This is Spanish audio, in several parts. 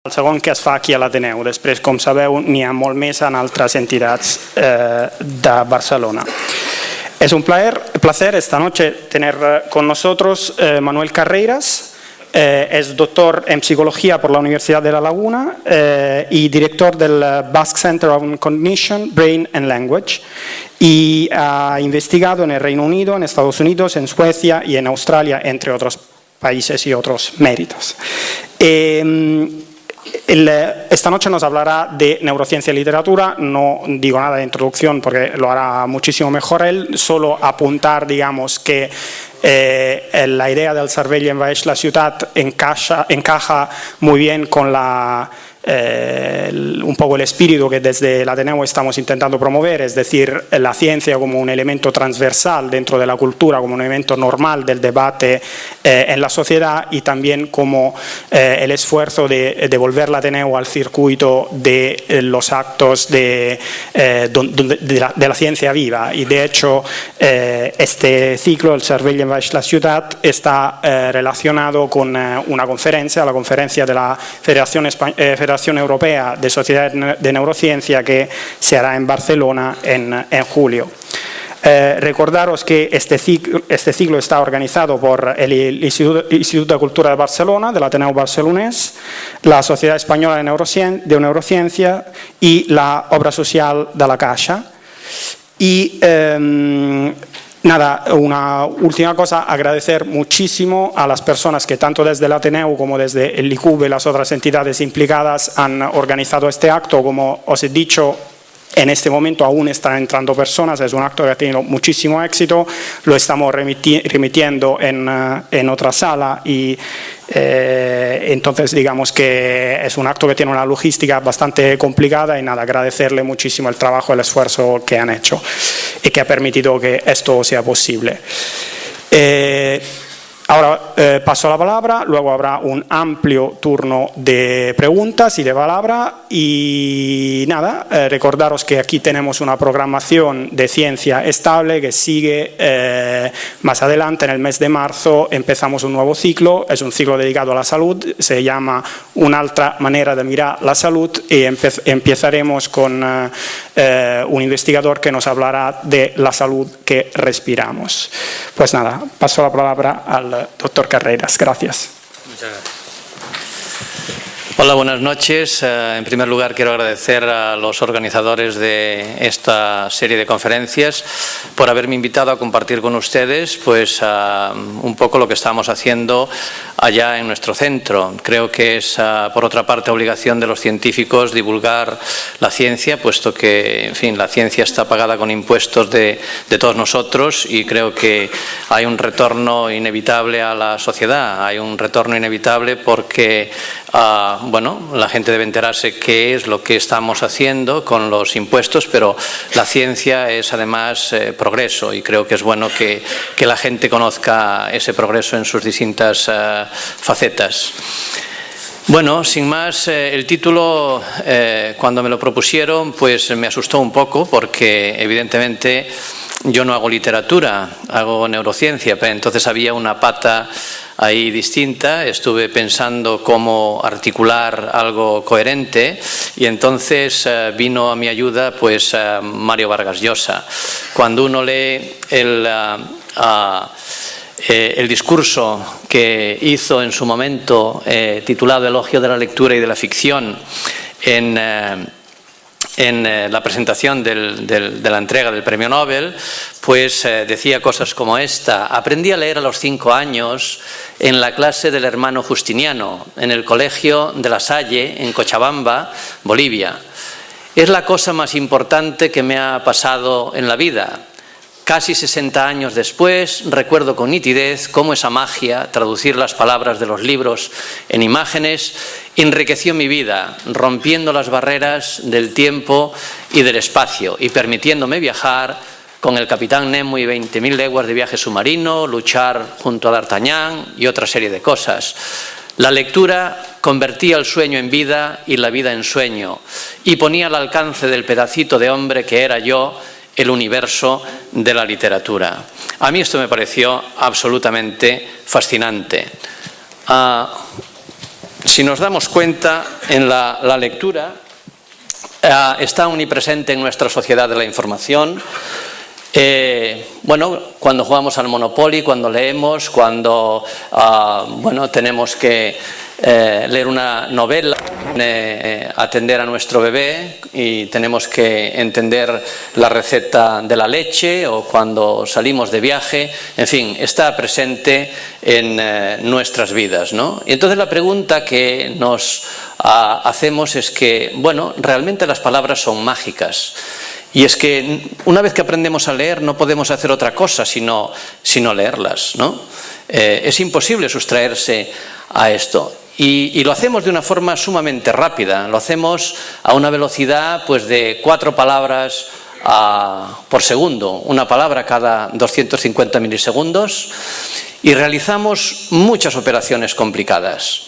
El segon que es fa aquí a l'Ateneu. Després, com sabeu, n'hi ha molt més en altres entitats de Barcelona. Es un placer esta noche tener con nosotros Manuel Carreras. Es doctor en psicología por la Universidad de La Laguna y director del Basque Center on Cognition, Brain and Language. Y ha investigado en el Reino Unido, en Estados Unidos, en Suecia y en Australia, entre otros países y otros méritos. Esta noche nos hablará de neurociencia y literatura. No digo nada de introducción porque lo hará muchísimo mejor él. Solo apuntar, digamos, que la idea del cervell envaeix la ciutat encaja muy bien con un poco el espíritu que desde el Ateneu estamos intentando promover, es decir, la ciencia como un elemento transversal dentro de la cultura, como un elemento normal del debate en la sociedad, y también como el esfuerzo de devolver el Ateneu al circuito de los actos de la ciencia viva. Y de hecho este ciclo, el cervell envaeix la ciutat, está relacionado con una conferencia, la conferencia de la Federación Europea de Sociedades de Neurociencia, que se hará en Barcelona en julio. Recordaros que este ciclo está organizado por el Instituto de Cultura de Barcelona, del Ateneu Barcelonés, la Sociedad Española de Neurociencia y la Obra Social de la Caixa. Y nada, una última cosa, agradecer muchísimo a las personas que tanto desde el Ateneu como desde el ICUB y las otras entidades implicadas han organizado este acto. Como os he dicho, en este momento aún están entrando personas, es un acto que ha tenido muchísimo éxito, lo estamos remitiendo en otra sala y entonces digamos que es un acto que tiene una logística bastante complicada y nada, agradecerle muchísimo el trabajo y el esfuerzo que han hecho y que ha permitido que esto sea posible. Ahora paso la palabra, luego habrá un amplio turno de preguntas y de palabra y nada, recordaros que aquí tenemos una programación de ciencia estable que sigue más adelante. En el mes de marzo empezamos un nuevo ciclo, es un ciclo dedicado a la salud, se llama Una altra manera de mirar la salud y empezaremos con un investigador que nos hablará de la salud que respiramos. Pues nada, paso la palabra al doctor Carreras. Gracias. Muchas gracias. Hola, buenas noches. En primer lugar, quiero agradecer a los organizadores de esta serie de conferencias por haberme invitado a compartir con ustedes pues, un poco lo que estamos haciendo allá en nuestro centro. Creo que es, por otra parte, obligación de los científicos divulgar la ciencia, puesto que, en fin, la ciencia está pagada con impuestos de todos nosotros y creo que hay un retorno inevitable a la sociedad. Hay un retorno inevitable porque bueno, la gente debe enterarse qué es lo que estamos haciendo con los impuestos, pero la ciencia es además progreso y creo que es bueno que la gente conozca ese progreso en sus distintas facetas. Bueno, sin más, el título, cuando me lo propusieron, pues me asustó un poco porque evidentemente yo no hago literatura, hago neurociencia, pero entonces había una pata ahí distinta. Estuve pensando cómo articular algo coherente y entonces vino a mi ayuda pues Mario Vargas Llosa. Cuando uno lee el discurso que hizo en su momento titulado Elogio de la lectura y de la ficción en la presentación de la entrega del Premio Nobel, pues decía cosas como esta: aprendí a leer a los 5 años en la clase del hermano Justiniano, en el colegio de La Salle, en Cochabamba, Bolivia. Es la cosa más importante que me ha pasado en la vida. Casi 60 años después, recuerdo con nitidez cómo esa magia, traducir las palabras de los libros en imágenes, enriqueció mi vida, rompiendo las barreras del tiempo y del espacio y permitiéndome viajar con el Capitán Nemo y 20.000 leguas de viaje submarino, luchar junto a D'Artagnan y otra serie de cosas. La lectura convertía el sueño en vida y la vida en sueño y ponía al alcance del pedacito de hombre que era yo el universo de la literatura. A mí esto me pareció absolutamente fascinante. si nos damos cuenta, en la lectura está omnipresente en nuestra sociedad de la información. Bueno, cuando jugamos al Monopoly, cuando leemos, cuando tenemos que leer una novela, atender a nuestro bebé y tenemos que entender la receta de la leche, o cuando salimos de viaje, en fin, está presente en nuestras vidas, ¿no? Y entonces la pregunta que nos hacemos es que, bueno, realmente las palabras son mágicas. Y es que una vez que aprendemos a leer no podemos hacer otra cosa sino leerlas, ¿no? Es imposible sustraerse a esto. Y lo hacemos de una forma sumamente rápida. Lo hacemos a una velocidad pues de 4 palabras por segundo, una palabra cada 250 milisegundos, y realizamos muchas operaciones complicadas.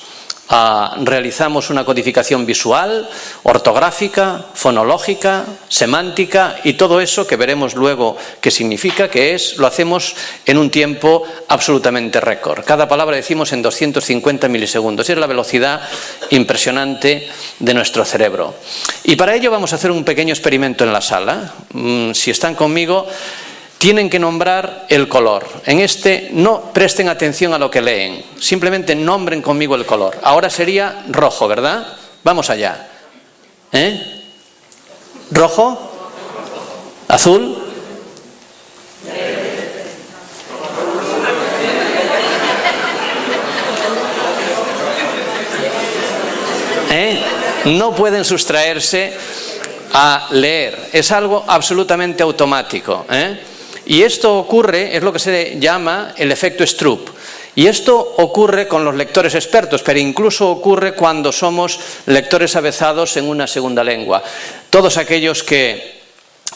Realizamos una codificación visual, ortográfica, fonológica, semántica, y todo eso que veremos luego qué significa, lo hacemos en un tiempo absolutamente récord. Cada palabra decimos en 250 milisegundos. Es la velocidad impresionante de nuestro cerebro. Y para ello vamos a hacer un pequeño experimento en la sala. Si están conmigo, tienen que nombrar el color. En no presten atención a lo que leen, simplemente nombren conmigo el color. Ahora sería rojo, ¿verdad? Vamos allá. ¿Rojo? ¿Azul? No pueden sustraerse a leer. Es algo absolutamente automático, Y esto ocurre, es lo que se llama el efecto Stroop. Y esto ocurre con los lectores expertos, pero incluso ocurre cuando somos lectores avezados en una segunda lengua. Todos aquellos que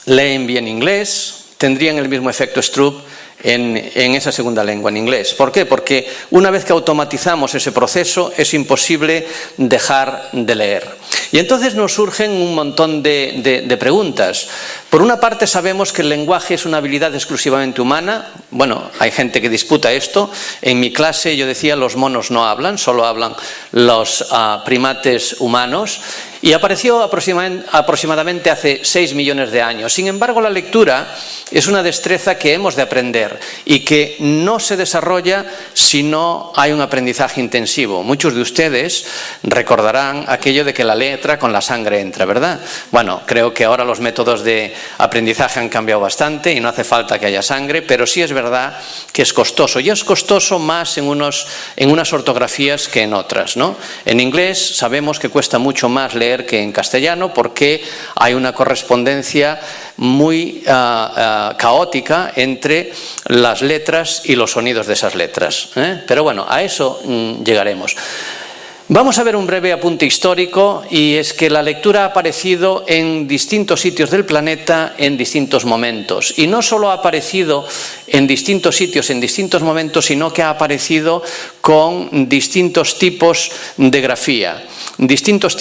leen bien inglés tendrían el mismo efecto Stroop en esa segunda lengua, en inglés. ¿Por qué? Porque una vez que automatizamos ese proceso es imposible dejar de leer. Y entonces nos surgen un montón de preguntas. Por una parte, sabemos que el lenguaje es una habilidad exclusivamente humana. Bueno, hay gente que disputa esto. En mi clase yo decía, los monos no hablan, solo hablan los primates humanos. Y apareció aproximadamente hace 6 millones de años. Sin embargo, la lectura es una destreza que hemos de aprender y que no se desarrolla si no hay un aprendizaje intensivo. Muchos de ustedes recordarán aquello de que la letra con la sangre entra, ¿verdad? Bueno, creo que ahora los métodos de aprendizaje han cambiado bastante y no hace falta que haya sangre, pero sí es verdad que es costoso. Y es costoso más en unas ortografías que en otras, ¿no? En inglés sabemos que cuesta mucho más leer que en castellano, porque hay una correspondencia muy caótica entre las letras y los sonidos de esas letras, Pero bueno, a eso llegaremos. Vamos a ver un breve apunte histórico, y es que la lectura ha aparecido en distintos sitios del planeta en distintos momentos. Y no solo ha aparecido en distintos sitios en distintos momentos, sino que ha aparecido con distintos tipos de grafía, distintos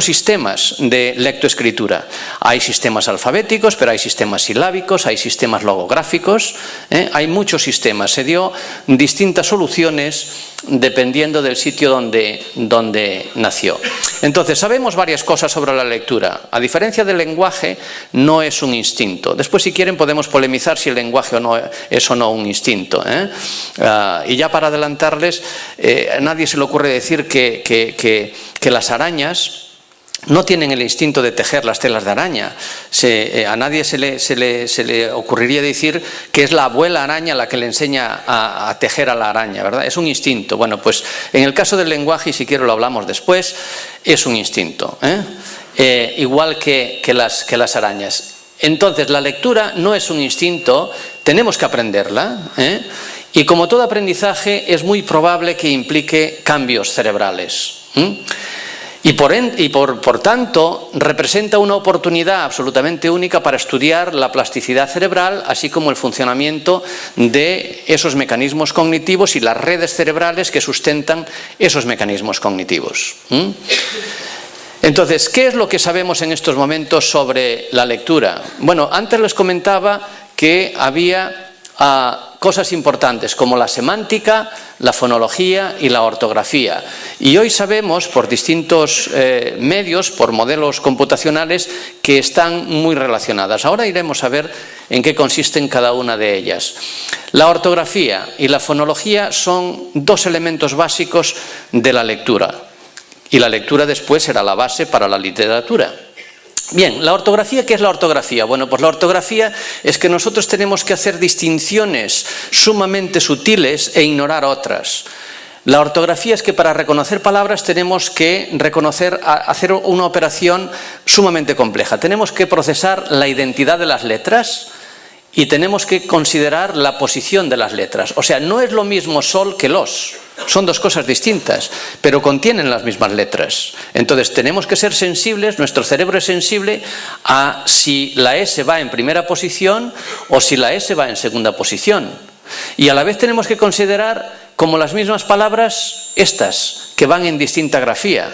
sistemas de lectoescritura. Hay sistemas alfabéticos, pero hay sistemas silábicos, hay sistemas logográficos, hay muchos sistemas. Se dio distintas soluciones dependiendo del sitio donde nació. Entonces, sabemos varias cosas sobre la lectura. A diferencia del lenguaje, no es un instinto. Después, si quieren, podemos polemizar si el lenguaje es o no un instinto, Y ya para adelantarles, a nadie se le ocurre decir que las arañas no tienen el instinto de tejer las telas de araña. A nadie se le ocurriría decir que es la abuela araña la que le enseña a tejer a la araña, ¿verdad? Es un instinto. Bueno, pues en el caso del lenguaje, y si quiero lo hablamos después, es un instinto, igual que las arañas. Entonces, la lectura no es un instinto, tenemos que aprenderla, y como todo aprendizaje es muy probable que implique cambios cerebrales. Y por tanto representa una oportunidad absolutamente única para estudiar la plasticidad cerebral, así como el funcionamiento de esos mecanismos cognitivos y las redes cerebrales que sustentan esos mecanismos cognitivos. Entonces, ¿qué es lo que sabemos en estos momentos sobre la lectura? Bueno, antes les comentaba que había cosas importantes como la semántica, la fonología y la ortografía. Y hoy sabemos por distintos medios, por modelos computacionales, que están muy relacionadas. Ahora iremos a ver en qué consisten cada una de ellas. La ortografía y la fonología son dos elementos básicos de la lectura. Y la lectura después será la base para la literatura. Bien, ¿la ortografía qué es la ortografía? Bueno, pues la ortografía es que nosotros tenemos que hacer distinciones sumamente sutiles e ignorar otras. La ortografía es que para reconocer palabras tenemos que hacer una operación sumamente compleja. Tenemos que procesar la identidad de las letras y tenemos que considerar la posición de las letras. O sea, no es lo mismo sol que los. Son dos cosas distintas, pero contienen las mismas letras. Entonces tenemos que ser sensibles, nuestro cerebro es sensible a si la S va en primera posición o si la S va en segunda posición. Y a la vez tenemos que considerar como las mismas palabras estas, que van en distinta grafía.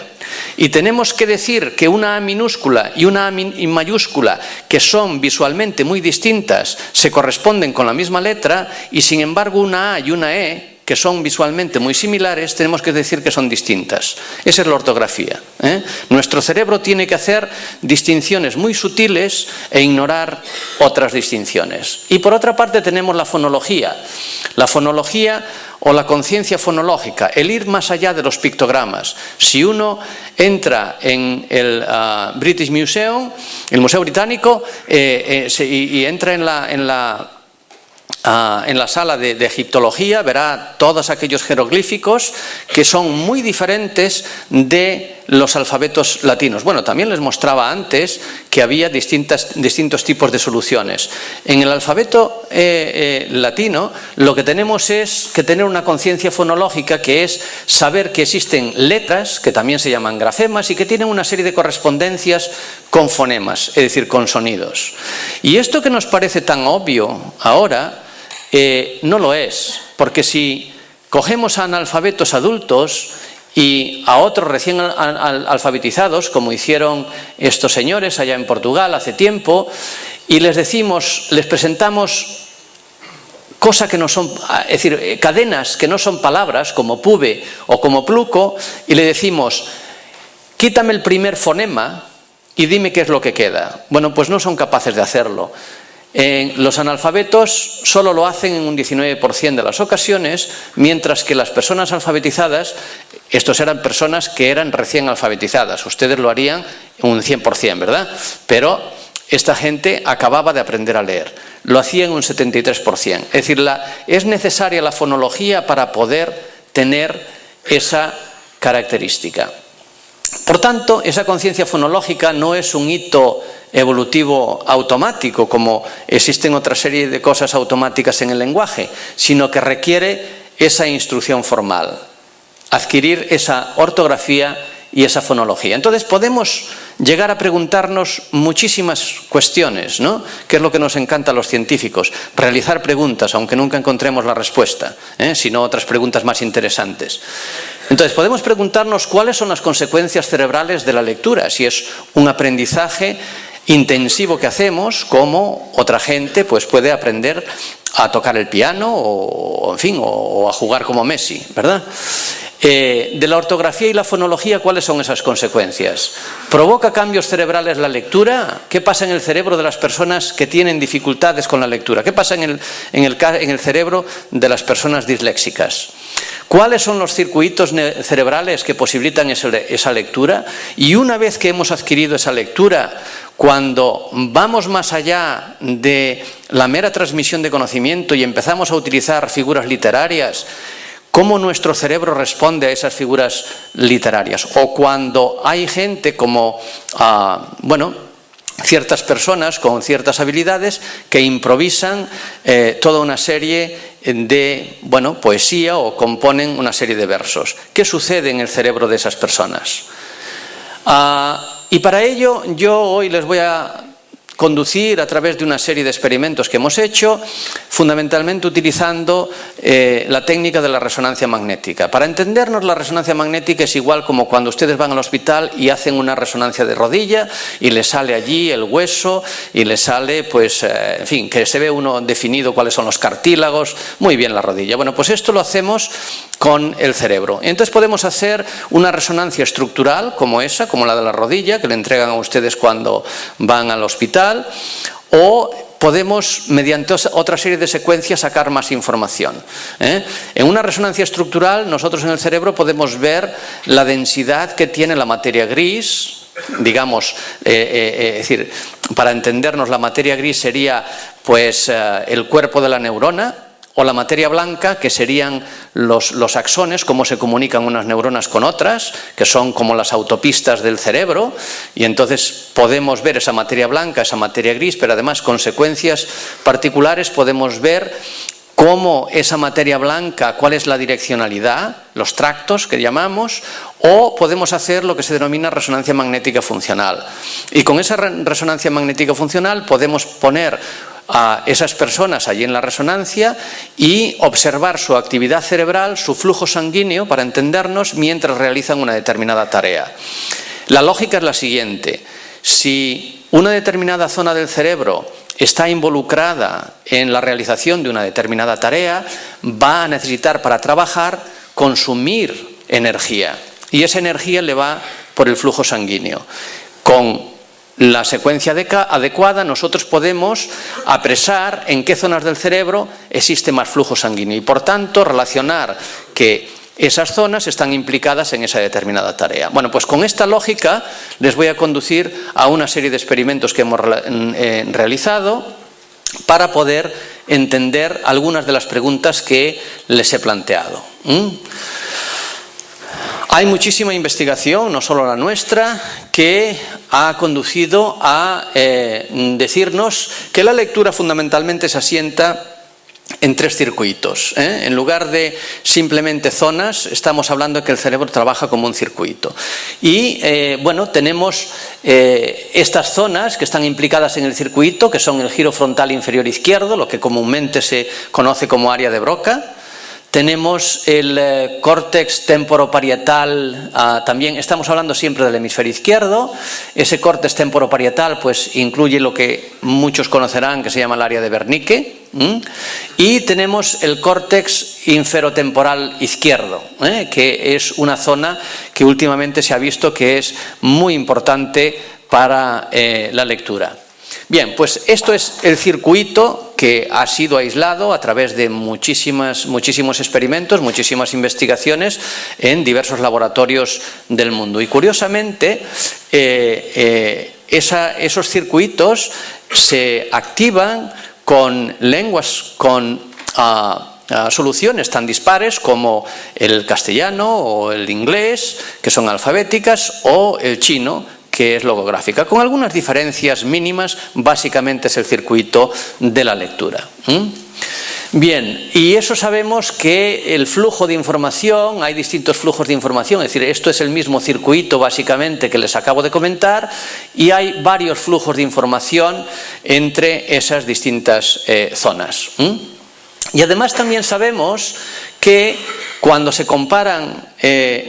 Y tenemos que decir que una A minúscula y una A mayúscula, que son visualmente muy distintas, se corresponden con la misma letra, y sin embargo una A y una E, que son visualmente muy similares, tenemos que decir que son distintas. Esa es la ortografía. Nuestro cerebro tiene que hacer distinciones muy sutiles e ignorar otras distinciones. Y por otra parte tenemos la fonología. La fonología o la conciencia fonológica, el ir más allá de los pictogramas. Si uno entra en el British Museum, el Museo Británico, y entra en la sala de egiptología, verá todos aquellos jeroglíficos que son muy diferentes de los alfabetos latinos. Bueno, también les mostraba antes que había distintos tipos de soluciones. En el alfabeto latino lo que tenemos es que tener una conciencia fonológica, que es saber que existen letras, que también se llaman grafemas, y que tienen una serie de correspondencias con fonemas, es decir, con sonidos. Y esto que nos parece tan obvio ahora, no lo es, porque si cogemos a analfabetos adultos y a otros recién alfabetizados, como hicieron estos señores allá en Portugal hace tiempo, y les presentamos cosas que no son, es decir, cadenas que no son palabras, como pube o como pluco, y le decimos, quítame el primer fonema y dime qué es lo que queda. Bueno, pues no son capaces de hacerlo. Los analfabetos solo lo hacen en un 19% de las ocasiones, mientras que las personas alfabetizadas, estos eran personas que eran recién alfabetizadas, ustedes lo harían en un 100%, ¿verdad? Pero esta gente acababa de aprender a leer, lo hacía en un 73%. Es decir, es necesaria la fonología para poder tener esa característica. Por tanto, esa conciencia fonológica no es un hito evolutivo automático, como existen otra serie de cosas automáticas en el lenguaje, sino que requiere esa instrucción formal, adquirir esa ortografía y esa fonología. Entonces podemos llegar a preguntarnos muchísimas cuestiones, ¿no? Que es lo que nos encanta a los científicos, realizar preguntas, aunque nunca encontremos la respuesta, sino otras preguntas más interesantes. Entonces podemos preguntarnos cuáles son las consecuencias cerebrales de la lectura, si es un aprendizaje intensivo que hacemos, como otra gente pues puede aprender a tocar el piano o en fin, o a jugar como Messi, ¿verdad? De la ortografía y la fonología, ¿cuáles son esas consecuencias? ¿Provoca cambios cerebrales la lectura? ¿Qué pasa en el cerebro de las personas que tienen dificultades con la lectura? ¿Qué pasa en el cerebro de las personas disléxicas? ¿Cuáles son los circuitos cerebrales que posibilitan esa lectura? Y una vez que hemos adquirido esa lectura, cuando vamos más allá de la mera transmisión de conocimiento y empezamos a utilizar figuras literarias, ¿cómo nuestro cerebro responde a esas figuras literarias? O cuando hay gente como, ciertas personas con ciertas habilidades que improvisan toda una serie de, poesía o componen una serie de versos. ¿Qué sucede en el cerebro de esas personas? Y para ello yo hoy les voy a conducir a través de una serie de experimentos que hemos hecho, fundamentalmente utilizando la técnica de la resonancia magnética. Para entendernos, la resonancia magnética es igual como cuando ustedes van al hospital y hacen una resonancia de rodilla y les sale allí el hueso y les sale, pues, en fin, que se ve uno definido cuáles son los cartílagos, muy bien la rodilla. Bueno, pues esto lo hacemos con el cerebro. Entonces podemos hacer una resonancia estructural como esa, como la de la rodilla, que le entregan a ustedes cuando van al hospital, o podemos, mediante otra serie de secuencias, sacar más información. En una resonancia estructural, nosotros en el cerebro podemos ver la densidad que tiene la materia gris, digamos, es decir, para entendernos, la materia gris sería, pues, el cuerpo de la neurona, o la materia blanca, que serían los axones, cómo se comunican unas neuronas con otras, que son como las autopistas del cerebro, y entonces podemos ver esa materia blanca, esa materia gris, pero además con secuencias particulares podemos ver cómo esa materia blanca, cuál es la direccionalidad, los tractos que llamamos, o podemos hacer lo que se denomina resonancia magnética funcional. Y con esa resonancia magnética funcional podemos poner a esas personas allí en la resonancia y observar su actividad cerebral, su flujo sanguíneo, para entendernos, mientras realizan una determinada tarea. La lógica es la siguiente: si una determinada zona del cerebro está involucrada en la realización de una determinada tarea, va a necesitar, para trabajar, consumir energía, y esa energía le va por el flujo sanguíneo. Con la secuencia adecuada, nosotros podemos apresar en qué zonas del cerebro existe más flujo sanguíneo y, por tanto, relacionar que esas zonas están implicadas en esa determinada tarea. Bueno, pues con esta lógica les voy a conducir a una serie de experimentos que hemos realizado para poder entender algunas de las preguntas que les he planteado. Hay muchísima investigación, no solo la nuestra, que ha conducido a decirnos que la lectura fundamentalmente se asienta en tres circuitos. En lugar de simplemente zonas, estamos hablando de que el cerebro trabaja como un circuito. Y bueno, tenemos estas zonas que están implicadas en el circuito, que son el giro frontal inferior izquierdo, lo que comúnmente se conoce como área de Broca. Tenemos el córtex temporoparietal, también estamos hablando siempre del hemisferio izquierdo. Ese córtex temporoparietal pues incluye lo que muchos conocerán, que se llama el área de Wernicke. Y tenemos el córtex inferotemporal izquierdo, que es una zona que últimamente se ha visto que es muy importante para la lectura. Bien, pues esto es el circuito que ha sido aislado a través de muchísimos experimentos, muchísimas investigaciones en diversos laboratorios del mundo. Y curiosamente, esos circuitos se activan con lenguas con soluciones tan dispares como el castellano o el inglés, que son alfabéticas, o el chino, que es logográfica, con algunas diferencias mínimas. Básicamente es el circuito de la lectura. Bien, y eso sabemos que el flujo de información, hay distintos flujos de información, es decir, esto es el mismo circuito básicamente que les acabo de comentar, y hay varios flujos de información entre esas distintas zonas. Y además también sabemos que cuando se comparan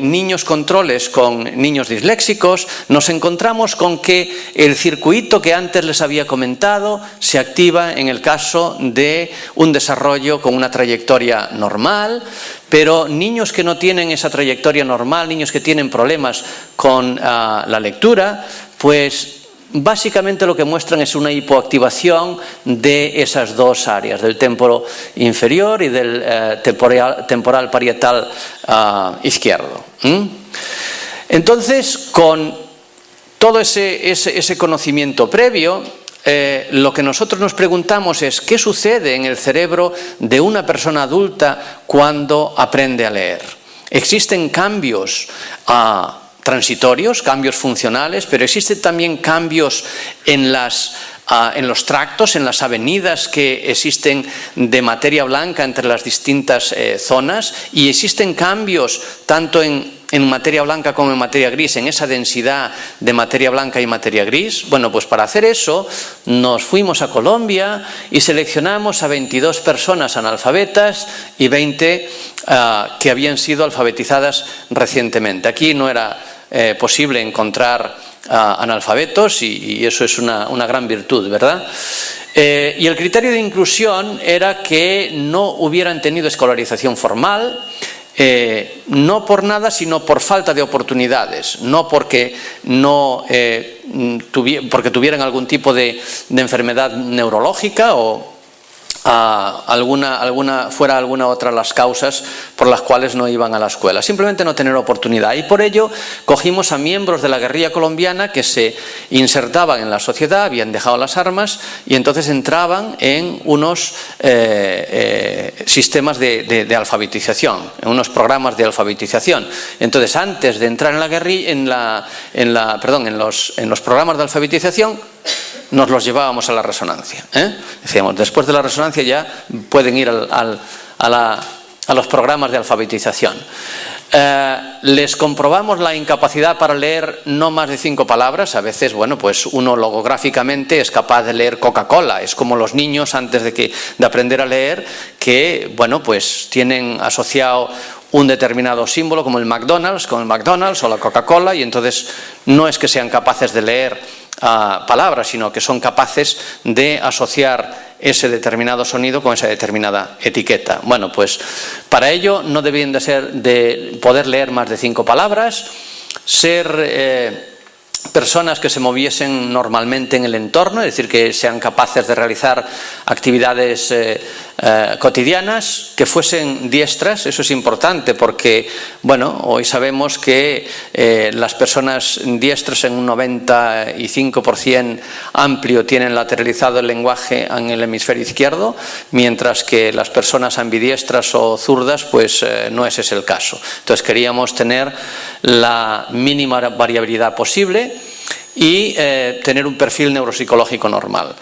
niños controles con niños disléxicos, nos encontramos con que el circuito que antes les había comentado se activa en el caso de un desarrollo con una trayectoria normal, pero niños que no tienen esa trayectoria normal, niños que tienen problemas con la lectura, pues básicamente lo que muestran es una hipoactivación de esas dos áreas, del temporo inferior y del temporal parietal izquierdo. Entonces, con todo ese conocimiento previo, lo que nosotros nos preguntamos es ¿qué sucede en el cerebro de una persona adulta cuando aprende a leer? ¿Existen cambios transitorios, cambios funcionales, pero existen también cambios en los tractos, en las avenidas que existen de materia blanca entre las distintas zonas, y existen cambios tanto en en materia blanca como en materia gris, en esa densidad de materia blanca y materia gris? Bueno, pues para hacer eso nos fuimos a Colombia y seleccionamos a 22 personas analfabetas y 20 que habían sido alfabetizadas recientemente. Aquí no era posible encontrar analfabetos y eso es una gran virtud, ¿verdad? Y el criterio de inclusión era que no hubieran tenido escolarización formal, no por nada, sino por falta de oportunidades, no porque porque tuvieran algún tipo de enfermedad neurológica o fuera alguna otra las causas por las cuales no iban a la escuela, simplemente no tener oportunidad. Y por ello cogimos a miembros de la guerrilla colombiana que se insertaban en la sociedad, habían dejado las armas y entonces entraban en unos sistemas de alfabetización, en unos programas de alfabetización. Entonces, antes de entrar en la guerrilla, en los programas de alfabetización, nos los llevábamos a la resonancia. Decíamos, después de la resonancia ya pueden ir a los programas de alfabetización. Les comprobamos la incapacidad para leer no más de 5 palabras. A veces, bueno, pues uno logográficamente es capaz de leer Coca-Cola. Es como los niños antes de aprender a leer, que, bueno, pues tienen asociado un determinado símbolo como el McDonald's, con el McDonald's o la Coca-Cola, y entonces no es que sean capaces de leer palabras, sino que son capaces de asociar ese determinado sonido con esa determinada etiqueta. Bueno, pues para ello no debían de poder leer más de 5 palabras, ser personas que se moviesen normalmente en el entorno, es decir, que sean capaces de realizar actividades cotidianas, que fuesen diestras. Eso es importante porque, bueno, hoy sabemos que las personas diestras en un 95% amplio tienen lateralizado el lenguaje en el hemisferio izquierdo, mientras que las personas ambidiestras o zurdas, pues no ese es el caso. Entonces queríamos tener la mínima variabilidad posible y tener un perfil neuropsicológico normal.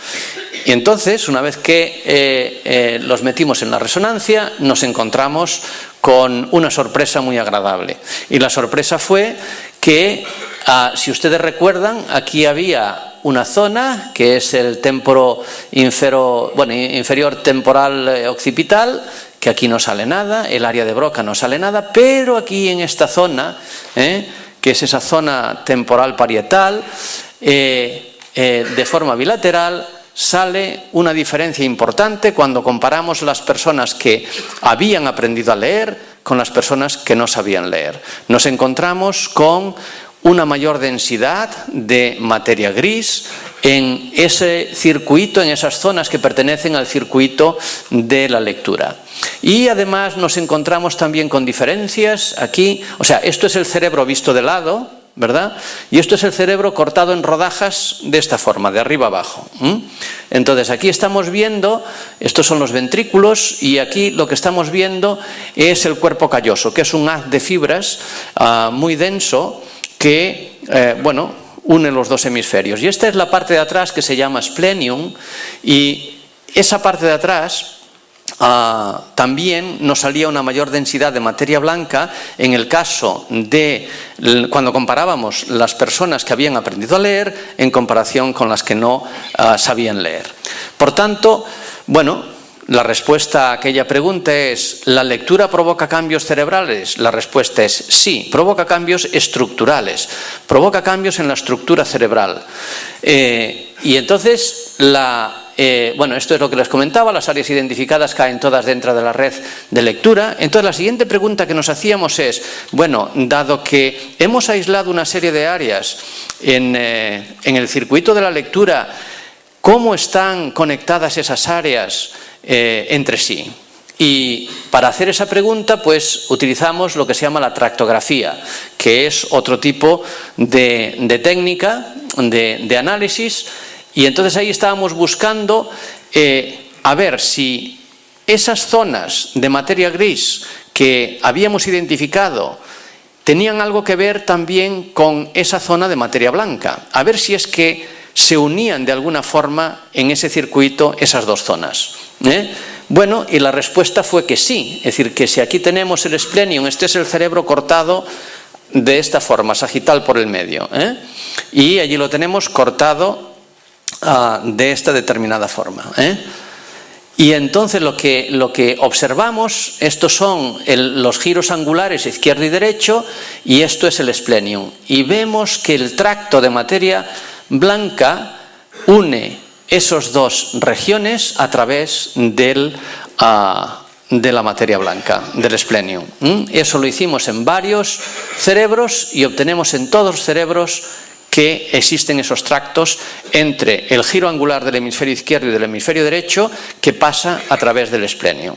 Y entonces, una vez que los metimos en la resonancia, nos encontramos con una sorpresa muy agradable. Y la sorpresa fue que, si ustedes recuerdan, aquí había una zona que es el inferior temporal occipital, que aquí no sale nada, el área de Broca no sale nada, pero aquí en esta zona, que es esa zona temporal parietal, de forma bilateral, sale una diferencia importante cuando comparamos las personas que habían aprendido a leer con las personas que no sabían leer. Nos encontramos con una mayor densidad de materia gris en ese circuito, en esas zonas que pertenecen al circuito de la lectura. Y además nos encontramos también con diferencias aquí, o sea, esto es el cerebro visto de lado, ¿verdad? Y esto es el cerebro cortado en rodajas de esta forma, de arriba abajo. Entonces aquí estamos viendo, estos son los ventrículos, y aquí lo que estamos viendo es el cuerpo calloso, que es un haz de fibras muy denso que, une los dos hemisferios. Y esta es la parte de atrás que se llama splenium, y esa parte de atrás también nos salía una mayor densidad de materia blanca en el caso de cuando comparábamos las personas que habían aprendido a leer en comparación con las que no sabían leer. Por tanto, la respuesta a aquella pregunta es: ¿la lectura provoca cambios cerebrales? La respuesta es sí, provoca cambios estructurales, provoca cambios en la estructura cerebral. Y entonces esto es lo que les comentaba, las áreas identificadas caen todas dentro de la red de lectura. Entonces la siguiente pregunta que nos hacíamos es, dado que hemos aislado una serie de áreas en el circuito de la lectura, ¿cómo están conectadas esas áreas entre sí? Y para hacer esa pregunta, pues utilizamos lo que se llama la tractografía, que es otro tipo de técnica de análisis. Y entonces ahí estábamos buscando a ver si esas zonas de materia gris que habíamos identificado tenían algo que ver también con esa zona de materia blanca, a ver si es que se unían de alguna forma en ese circuito esas dos zonas. Y la respuesta fue que sí, es decir, que si aquí tenemos el splenium, este es el cerebro cortado de esta forma, sagital por el medio, y allí lo tenemos cortado de esta determinada forma. Y entonces lo que observamos, estos son los giros angulares izquierdo y derecho, y esto es el esplenium. Y vemos que el tracto de materia blanca une esas dos regiones a través de la materia blanca, del esplenium. Eso lo hicimos en varios cerebros y obtenemos en todos los cerebros que existen esos tractos entre el giro angular del hemisferio izquierdo y del hemisferio derecho que pasa a través del esplenium.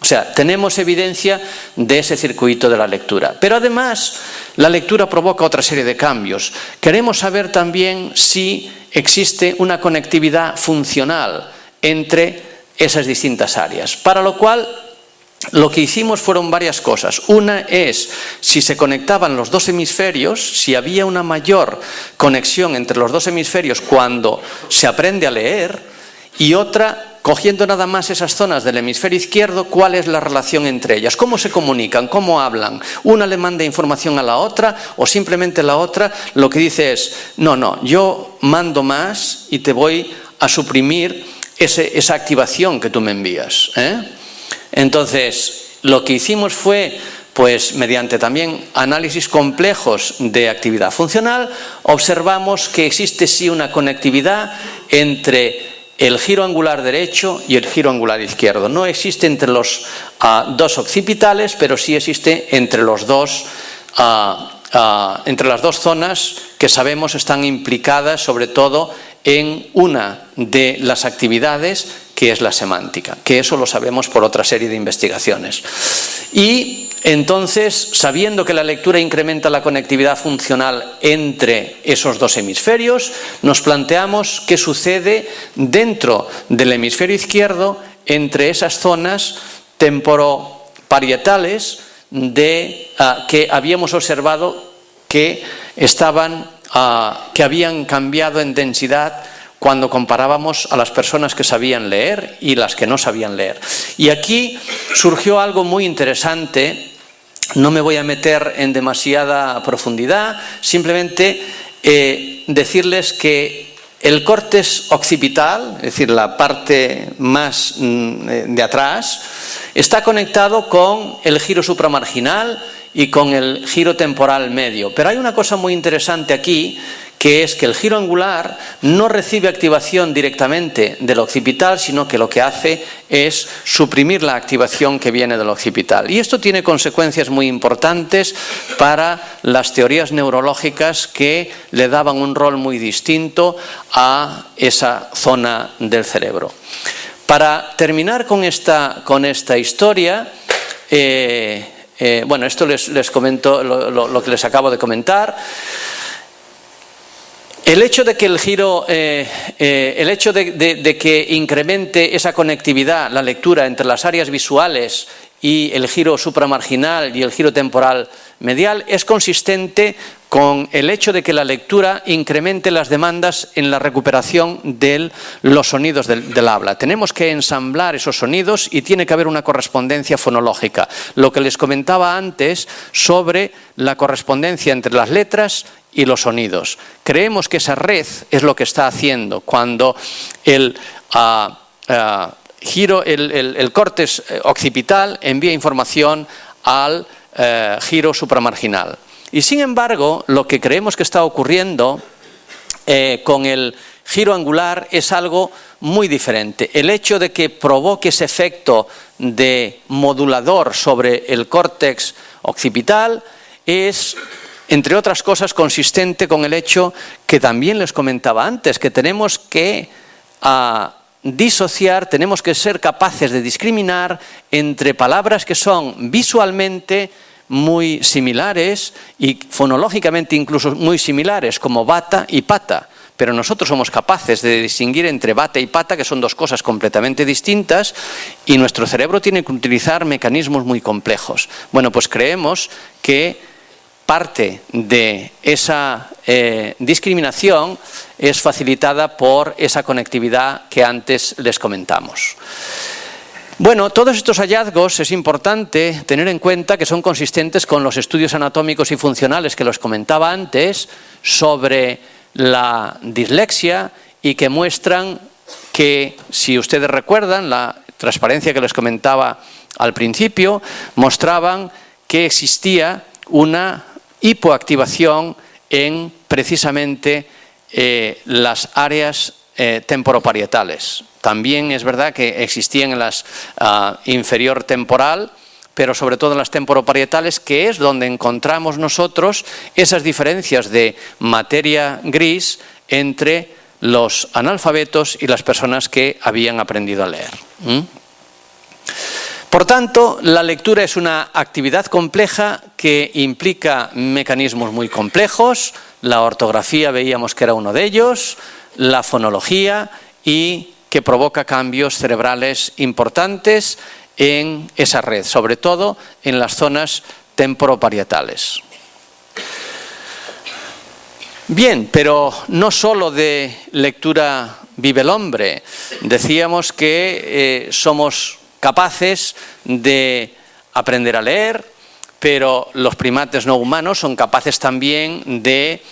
O sea, tenemos evidencia de ese circuito de la lectura. Pero además, la lectura provoca otra serie de cambios. Queremos saber también si existe una conectividad funcional entre esas distintas áreas. Para lo cual, lo que hicimos fueron varias cosas. Una es si se conectaban los dos hemisferios, si había una mayor conexión entre los dos hemisferios cuando se aprende a leer, y otra, cogiendo nada más esas zonas del hemisferio izquierdo, cuál es la relación entre ellas, cómo se comunican, cómo hablan. Una le manda información a la otra o simplemente la otra lo que dice es, no, yo mando más y te voy a suprimir esa activación que tú me envías. Entonces, lo que hicimos fue, pues mediante también análisis complejos de actividad funcional, observamos que existe sí una conectividad entre el giro angular derecho y el giro angular izquierdo. No existe entre los dos occipitales, pero sí existe entre los dos, entre las dos zonas que sabemos están implicadas sobre todo en una de las actividades que es la semántica, que eso lo sabemos por otra serie de investigaciones. Y entonces, sabiendo que la lectura incrementa la conectividad funcional entre esos dos hemisferios, nos planteamos qué sucede dentro del hemisferio izquierdo entre esas zonas temporoparietales que habíamos observado que habían cambiado en densidad cuando comparábamos a las personas que sabían leer y las que no sabían leer. Y aquí surgió algo muy interesante. No me voy a meter en demasiada profundidad, simplemente decirles que el córtex occipital, es decir, la parte más de atrás, está conectado con el giro supramarginal y con el giro temporal medio. Pero hay una cosa muy interesante aquí, que es que el giro angular no recibe activación directamente del occipital, sino que lo que hace es suprimir la activación que viene del occipital. Y esto tiene consecuencias muy importantes para las teorías neurológicas que le daban un rol muy distinto a esa zona del cerebro. Para terminar con esta historia, bueno, esto les comento lo que les acabo de comentar. El hecho de que el hecho de que incremente esa conectividad, la lectura entre las áreas visuales y el giro supramarginal y el giro temporal medial es consistente con el hecho de que la lectura incremente las demandas en la recuperación de los sonidos del habla. Tenemos que ensamblar esos sonidos y tiene que haber una correspondencia fonológica. Lo que les comentaba antes sobre la correspondencia entre las letras y los sonidos. Creemos que esa red es lo que está haciendo cuando el córtex occipital envía información al giro supramarginal. Y sin embargo, lo que creemos que está ocurriendo con el giro angular es algo muy diferente. El hecho de que provoque ese efecto de modulador sobre el córtex occipital es, entre otras cosas, consistente con el hecho que también les comentaba antes, que tenemos que disociar, tenemos que ser capaces de discriminar entre palabras que son visualmente muy similares y fonológicamente incluso muy similares, como bata y pata. Pero nosotros somos capaces de distinguir entre bata y pata, que son dos cosas completamente distintas, y nuestro cerebro tiene que utilizar mecanismos muy complejos. Bueno, pues creemos que parte de esa discriminación es facilitada por esa conectividad que antes les comentamos. Bueno, todos estos hallazgos es importante tener en cuenta que son consistentes con los estudios anatómicos y funcionales que los comentaba antes sobre la dislexia y que muestran que, si ustedes recuerdan, la transparencia que les comentaba al principio, mostraban que existía una hipoactivación en precisamente las áreas temporoparietales. También es verdad que existían en las inferior temporal, pero sobre todo en las temporoparietales, que es donde encontramos nosotros esas diferencias de materia gris entre los analfabetos y las personas que habían aprendido a leer. Por tanto, la lectura es una actividad compleja que implica mecanismos muy complejos. La ortografía veíamos que era uno de ellos, la fonología, y que provoca cambios cerebrales importantes en esa red, sobre todo en las zonas temporoparietales. Bien, pero no solo de lectura vive el hombre. Decíamos que somos capaces de aprender a leer, pero los primates no humanos son capaces también de,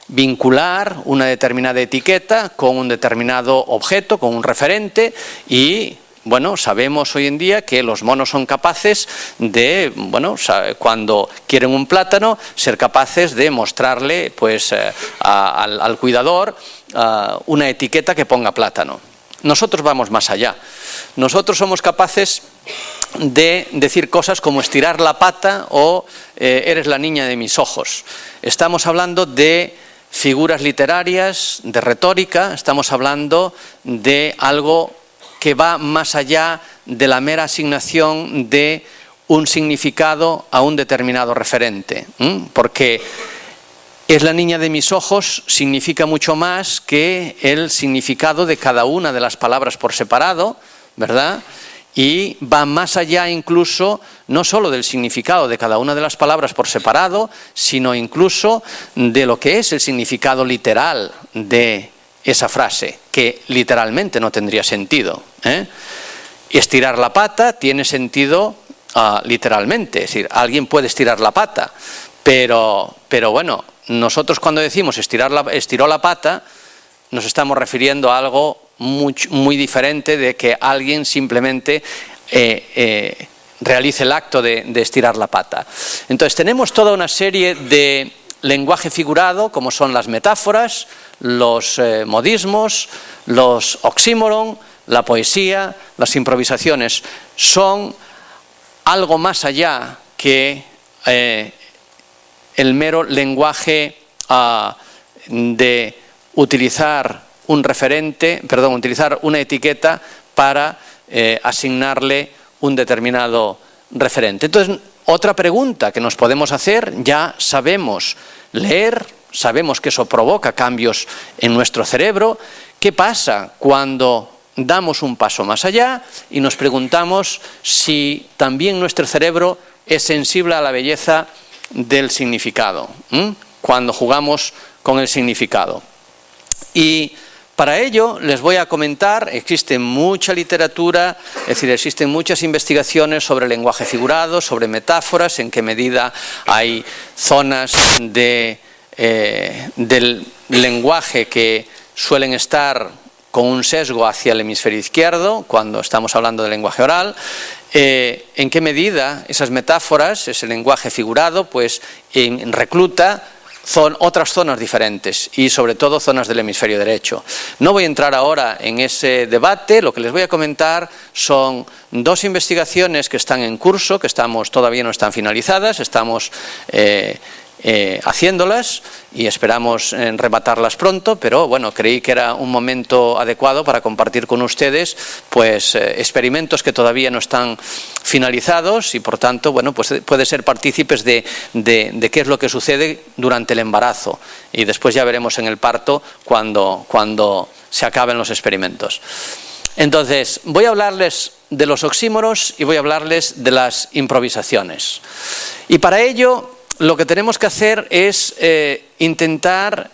vincular una determinada etiqueta con un determinado objeto, con un referente, y sabemos hoy en día que los monos son capaces de, cuando quieren un plátano, ser capaces de mostrarle pues, al cuidador una etiqueta que ponga plátano. Nosotros vamos más allá. Nosotros somos capaces de decir cosas como estirar la pata o eres la niña de mis ojos. Estamos hablando de figuras literarias, de retórica, estamos hablando de algo que va más allá de la mera asignación de un significado a un determinado referente, porque es la niña de mis ojos significa mucho más que el significado de cada una de las palabras por separado, ¿verdad? Y va más allá incluso, no solo del significado de cada una de las palabras por separado, sino incluso de lo que es el significado literal de esa frase, que literalmente no tendría sentido. Estirar la pata tiene sentido literalmente, es decir, alguien puede estirar la pata, pero bueno, nosotros cuando decimos estiró la pata, nos estamos refiriendo a algo muy diferente de que alguien simplemente realice el acto de estirar la pata. Entonces tenemos toda una serie de lenguaje figurado, como son las metáforas, los modismos, los oxímoron, la poesía, las improvisaciones. Son algo más allá que el mero lenguaje de utilizar utilizar una etiqueta para asignarle un determinado referente. Entonces, otra pregunta que nos podemos hacer, ya sabemos leer, sabemos que eso provoca cambios en nuestro cerebro. ¿Qué pasa cuando damos un paso más allá y nos preguntamos si también nuestro cerebro es sensible a la belleza del significado, cuando jugamos con el significado? Y para ello les voy a comentar, existe mucha literatura, es decir, existen muchas investigaciones sobre lenguaje figurado, sobre metáforas, en qué medida hay zonas del lenguaje que suelen estar con un sesgo hacia el hemisferio izquierdo, cuando estamos hablando de lenguaje oral, en qué medida esas metáforas, ese lenguaje figurado, pues recluta otras zonas diferentes y sobre todo zonas del hemisferio derecho. No voy a entrar ahora en ese debate, lo que les voy a comentar son dos investigaciones que están en curso, que todavía no están finalizadas, estamos haciéndolas y esperamos rematarlas pronto, pero bueno, creí que era un momento adecuado para compartir con ustedes pues experimentos que todavía no están finalizados y por tanto, bueno, pues puede ser partícipes de qué es lo que sucede durante el embarazo y después ya veremos en el parto cuando se acaben los experimentos. Entonces, voy a hablarles de los oxímoros y voy a hablarles de las improvisaciones. Y para ello lo que tenemos que hacer es intentar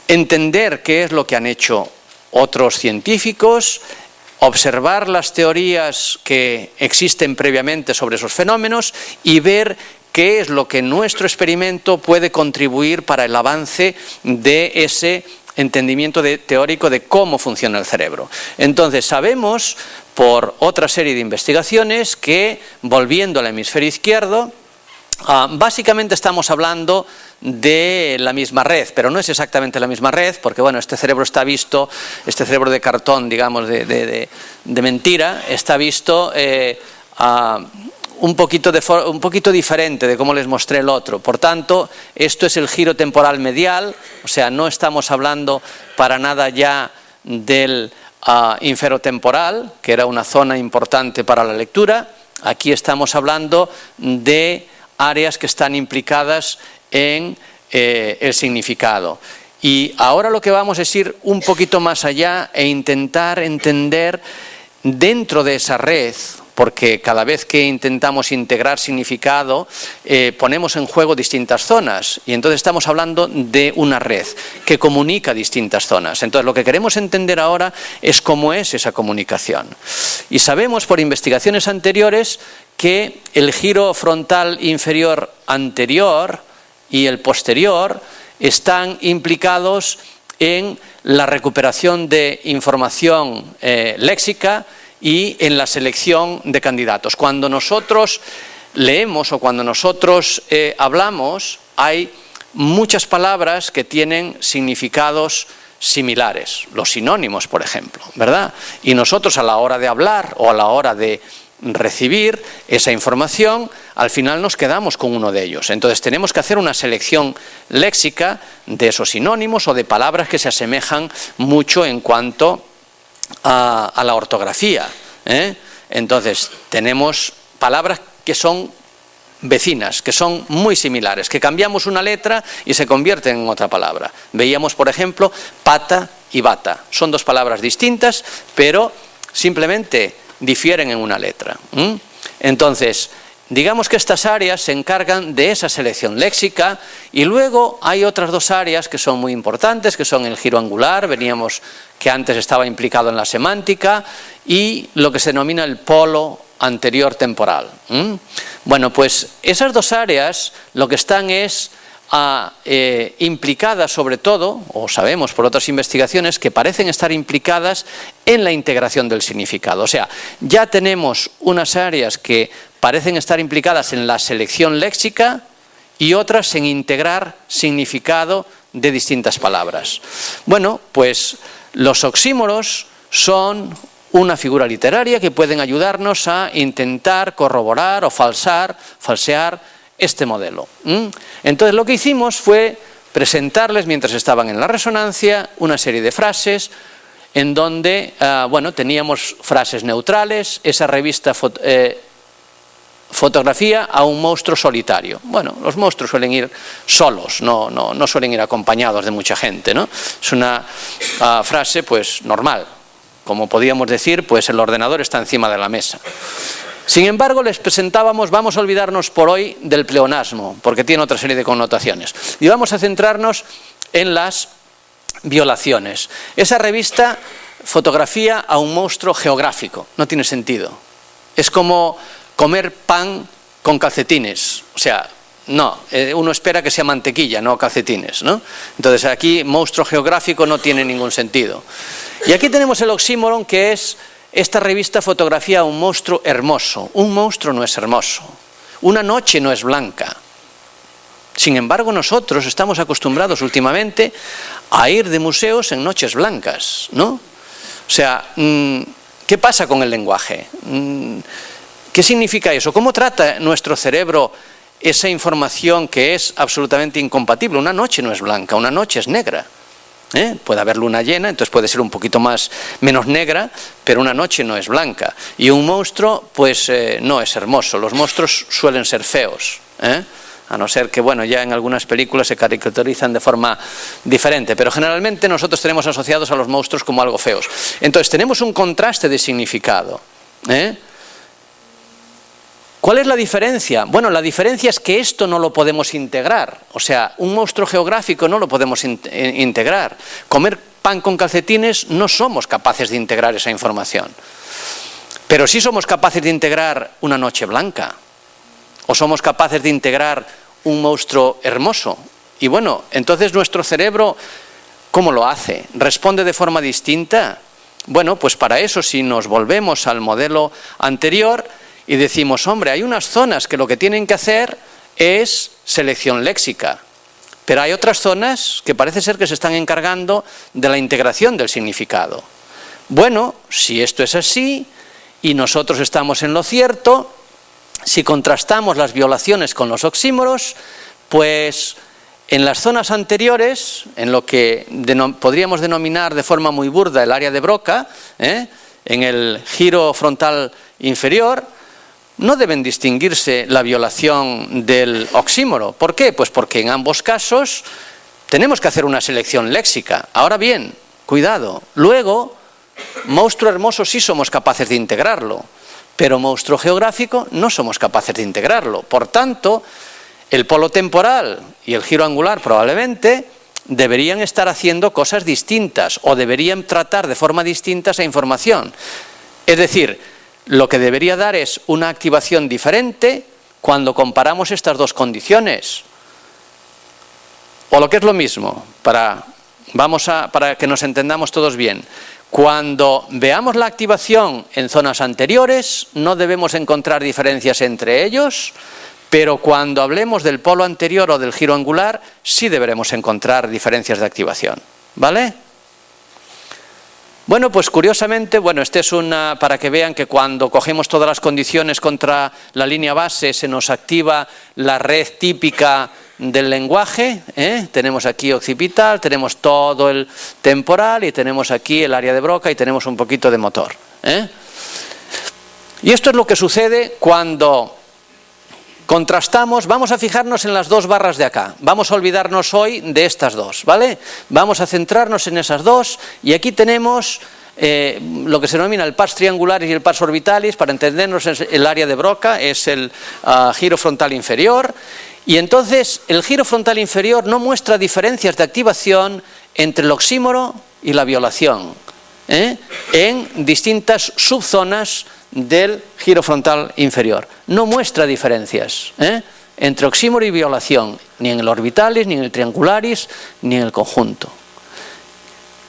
entender qué es lo que han hecho otros científicos, observar las teorías que existen previamente sobre esos fenómenos y ver qué es lo que nuestro experimento puede contribuir para el avance de ese entendimiento teórico de cómo funciona el cerebro. Entonces sabemos por otra serie de investigaciones que, volviendo al hemisferio izquierdo, básicamente estamos hablando de la misma red, pero no es exactamente la misma red, porque bueno, este cerebro está visto, este cerebro de cartón, digamos, de mentira, está visto un poquito diferente de cómo les mostré el otro. Por tanto, esto es el giro temporal medial, o sea, no estamos hablando para nada ya del inferotemporal, que era una zona importante para la lectura. Aquí estamos hablando de áreas que están implicadas en el significado. Y ahora lo que vamos es ir un poquito más allá e intentar entender dentro de esa red, porque cada vez que intentamos integrar significado ponemos en juego distintas zonas y entonces estamos hablando de una red que comunica distintas zonas. Entonces lo que queremos entender ahora es cómo es esa comunicación. Y sabemos por investigaciones anteriores que el giro frontal inferior anterior y el posterior están implicados en la recuperación de información léxica y en la selección de candidatos. Cuando nosotros leemos o cuando nosotros hablamos, hay muchas palabras que tienen significados similares, los sinónimos, por ejemplo, ¿verdad? Y nosotros a la hora de hablar o a la hora de recibir esa información, al final nos quedamos con uno de ellos. Entonces tenemos que hacer una selección léxica de esos sinónimos o de palabras que se asemejan mucho en cuanto a la ortografía, ¿eh? Entonces tenemos palabras que son vecinas, que son muy similares, que cambiamos una letra y se convierten en otra palabra. Veíamos, por ejemplo, pata y bata. Son dos palabras distintas, pero simplemente difieren en una letra. Entonces, digamos que estas áreas se encargan de esa selección léxica y luego hay otras dos áreas que son muy importantes, que son el giro angular, veníamos que antes estaba implicado en la semántica, y lo que se denomina el polo anterior temporal. Bueno, pues esas dos áreas lo que están es implicadas sobre todo, o sabemos por otras investigaciones, que parecen estar implicadas en la integración del significado. O sea, ya tenemos unas áreas que parecen estar implicadas en la selección léxica y otras en integrar significado de distintas palabras. Bueno, pues los oxímoros son una figura literaria que pueden ayudarnos a intentar corroborar o falsear este modelo. Entonces lo que hicimos fue presentarles, mientras estaban en la resonancia, una serie de frases en donde, bueno, teníamos frases neutrales, esa revista Fotografía a un monstruo solitario. Bueno, los monstruos suelen ir solos, no suelen ir acompañados de mucha gente, ¿no? Es una frase pues normal, como podíamos decir, pues el ordenador está encima de la mesa. Sin embargo, les presentábamos, vamos a olvidarnos por hoy del pleonasmo, porque tiene otra serie de connotaciones, y vamos a centrarnos en las violaciones. Esa revista Fotografía a un monstruo geográfico, no tiene sentido. Es como comer pan con calcetines, o sea, no, uno espera que sea mantequilla, no calcetines, ¿no? Entonces aquí monstruo geográfico no tiene ningún sentido. Y aquí tenemos el oxímoron, que es esta revista Fotografía a un monstruo hermoso. Un monstruo no es hermoso, una noche no es blanca. Sin embargo, nosotros estamos acostumbrados últimamente a ir de museos en noches blancas, ¿no? O sea, ¿qué pasa con el lenguaje? ¿Qué significa eso? ¿Cómo trata nuestro cerebro esa información que es absolutamente incompatible? Una noche no es blanca, una noche es negra. Puede haber luna llena, entonces puede ser un poquito menos negra, pero una noche no es blanca. Y un monstruo, pues no es hermoso. Los monstruos suelen ser feos, a no ser que, bueno, ya en algunas películas se caricaturizan de forma diferente, pero generalmente nosotros tenemos asociados a los monstruos como algo feos. Entonces tenemos un contraste de significado. ¿Cuál es la diferencia? Bueno, la diferencia es que esto no lo podemos integrar. O sea, un monstruo geográfico no lo podemos integrar. Comer pan con calcetines no somos capaces de integrar esa información. Pero sí somos capaces de integrar una noche blanca. O somos capaces de integrar un monstruo hermoso. Y bueno, entonces nuestro cerebro, ¿cómo lo hace? ¿Responde de forma distinta? Bueno, pues para eso, si nos volvemos al modelo anterior y decimos, hombre, hay unas zonas que lo que tienen que hacer es selección léxica. Pero hay otras zonas que parece ser que se están encargando de la integración del significado. Bueno, si esto es así y nosotros estamos en lo cierto, si contrastamos las violaciones con los oxímoros, pues en las zonas anteriores, en lo que podríamos denominar de forma muy burda el área de Broca, en el giro frontal inferior, no deben distinguirse la violación del oxímoro. ¿Por qué? Pues porque en ambos casos tenemos que hacer una selección léxica. Ahora bien, cuidado, luego, monstruo hermoso sí somos capaces de integrarlo, pero monstruo geográfico no somos capaces de integrarlo. Por tanto, el polo temporal y el giro angular probablemente deberían estar haciendo cosas distintas o deberían tratar de forma distinta esa información. Es decir, lo que debería dar es una activación diferente cuando comparamos estas dos condiciones. O lo que es lo mismo, para que nos entendamos todos bien. Cuando veamos la activación en zonas anteriores, no debemos encontrar diferencias entre ellos, pero cuando hablemos del polo anterior o del giro angular, sí deberemos encontrar diferencias de activación. ¿Vale? Bueno, pues curiosamente, este es para que vean que cuando cogemos todas las condiciones contra la línea base se nos activa la red típica del lenguaje. Tenemos aquí occipital, tenemos todo el temporal y tenemos aquí el área de Broca y tenemos un poquito de motor. Y esto es lo que sucede cuando contrastamos. Vamos a fijarnos en las dos barras de acá. Vamos a olvidarnos hoy de estas dos, ¿vale? Vamos a centrarnos en esas dos y aquí tenemos lo que se denomina el pars triangularis y el pars orbitalis. Para entendernos, el área de Broca es el giro frontal inferior y entonces el giro frontal inferior no muestra diferencias de activación entre el oxímoro y la violación en distintas subzonas del giro frontal inferior. No muestra diferencias entre oxímoro y violación, ni en el orbitalis, ni en el triangularis, ni en el conjunto.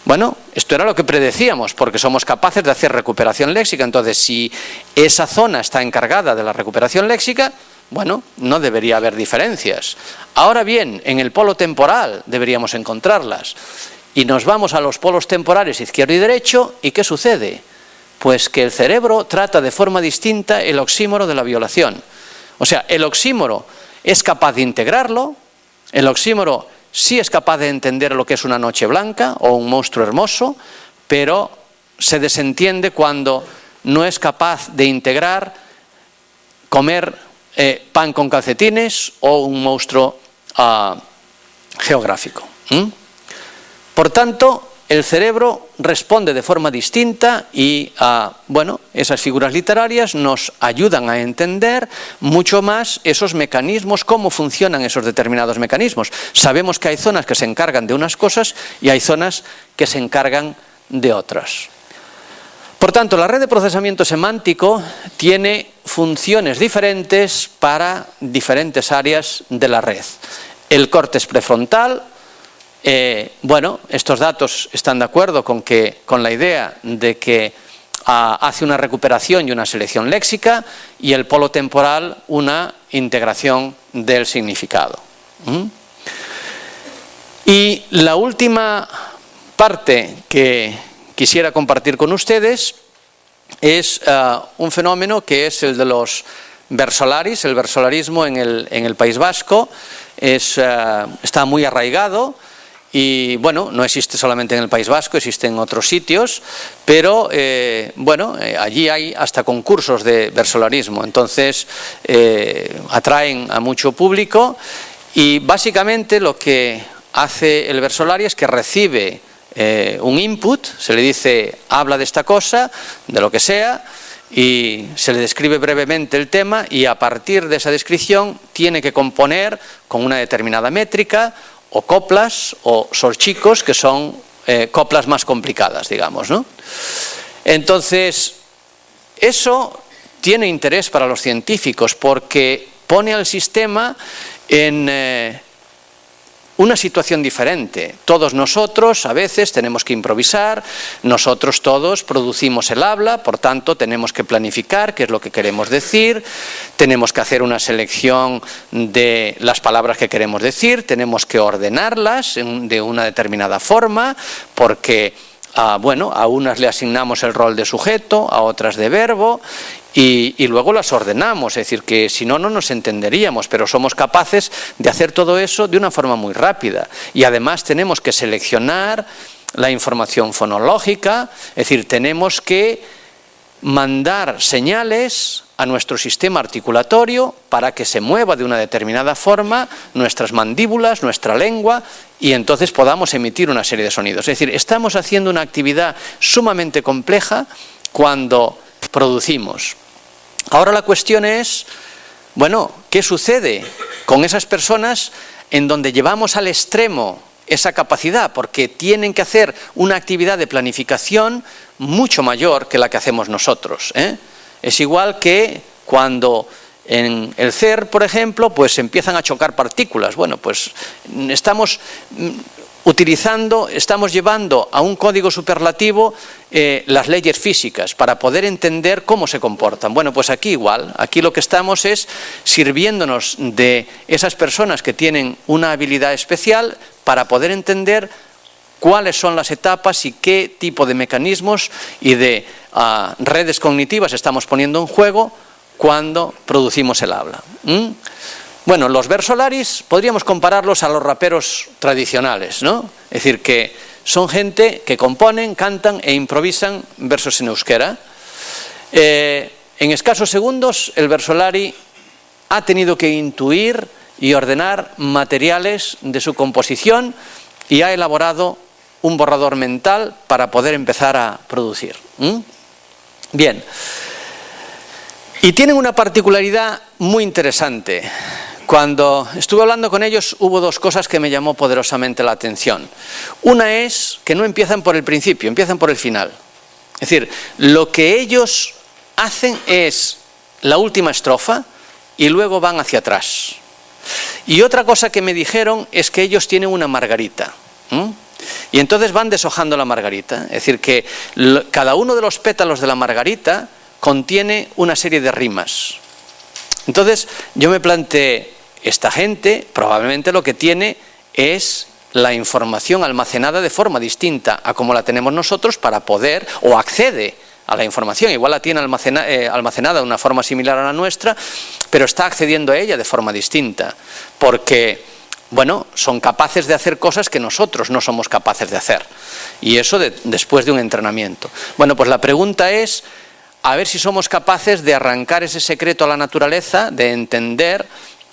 Bueno, esto era lo que predecíamos, porque somos capaces de hacer recuperación léxica. Entonces, si esa zona está encargada de la recuperación léxica, bueno, no debería haber diferencias. Ahora bien, en el polo temporal deberíamos encontrarlas. Y nos vamos a los polos temporales izquierdo y derecho, ¿y qué sucede? Pues que el cerebro trata de forma distinta el oxímoro de la violación. O sea, el oxímoro es capaz de integrarlo, el oxímoro sí es capaz de entender lo que es una noche blanca o un monstruo hermoso, pero se desentiende cuando no es capaz de integrar comer pan con calcetines o un monstruo geográfico. Por tanto, el cerebro responde de forma distinta y, esas figuras literarias nos ayudan a entender mucho más esos mecanismos, cómo funcionan esos determinados mecanismos. Sabemos que hay zonas que se encargan de unas cosas y hay zonas que se encargan de otras. Por tanto, la red de procesamiento semántico tiene funciones diferentes para diferentes áreas de la red. El córtex prefrontal, estos datos están de acuerdo con la idea de que hace una recuperación y una selección léxica, y el polo temporal una integración del significado. Y la última parte que quisiera compartir con ustedes es un fenómeno que es el de los versolaris. El versolarismo en el País Vasco está muy arraigado. Y no existe solamente en el País Vasco, existe en otros sitios, pero allí hay hasta concursos de versolarismo, entonces atraen a mucho público y básicamente lo que hace el versolari es que recibe un input, se le dice habla de esta cosa, de lo que sea, y se le describe brevemente el tema y a partir de esa descripción tiene que componer con una determinada métrica o coplas o sorchicos, que son coplas más complicadas, digamos, ¿no? Entonces, eso tiene interés para los científicos porque pone al sistema en una situación diferente. Todos nosotros a veces tenemos que improvisar, nosotros todos producimos el habla, por tanto tenemos que planificar qué es lo que queremos decir, tenemos que hacer una selección de las palabras que queremos decir, tenemos que ordenarlas de una determinada forma, porque bueno, a unas le asignamos el rol de sujeto, a otras de verbo, y luego las ordenamos, es decir, que si no, no nos entenderíamos, pero somos capaces de hacer todo eso de una forma muy rápida. Y además tenemos que seleccionar la información fonológica, es decir, tenemos que mandar señales a nuestro sistema articulatorio para que se mueva de una determinada forma nuestras mandíbulas, nuestra lengua, y entonces podamos emitir una serie de sonidos. Es decir, estamos haciendo una actividad sumamente compleja cuando producimos. Ahora la cuestión es, bueno, ¿qué sucede con esas personas en donde llevamos al extremo esa capacidad? Porque tienen que hacer una actividad de planificación mucho mayor que la que hacemos nosotros, ¿eh? Es igual que cuando en el CERN, por ejemplo, pues empiezan a chocar partículas. Bueno, pues estamos llevando a un código superlativo las leyes físicas para poder entender cómo se comportan. Bueno, pues aquí igual, aquí lo que estamos es sirviéndonos de esas personas que tienen una habilidad especial para poder entender cuáles son las etapas y qué tipo de mecanismos y de redes cognitivas estamos poniendo en juego cuando producimos el habla. Bueno, los versolaris podríamos compararlos a los raperos tradicionales, ¿no? Es decir, que son gente que componen, cantan e improvisan versos en euskera. En escasos segundos el versolari ha tenido que intuir y ordenar materiales de su composición y ha elaborado un borrador mental para poder empezar a producir. Bien. Y tienen una particularidad muy interesante. Cuando estuve hablando con ellos hubo dos cosas que me llamó poderosamente la atención. Una es que no empiezan por el principio, empiezan por el final. Es decir, lo que ellos hacen es la última estrofa y luego van hacia atrás. Y otra cosa que me dijeron es que ellos tienen una margarita. Y entonces van deshojando la margarita. Es decir, que cada uno de los pétalos de la margarita contiene una serie de rimas. Entonces yo me planteé, esta gente probablemente lo que tiene es la información almacenada de forma distinta a como la tenemos nosotros para poder, o accede a la información, igual la tiene almacenada de una forma similar a la nuestra, pero está accediendo a ella de forma distinta, porque, bueno, son capaces de hacer cosas que nosotros no somos capaces de hacer, y eso después de un entrenamiento. Bueno, pues la pregunta es, a ver si somos capaces de arrancar ese secreto a la naturaleza, de entender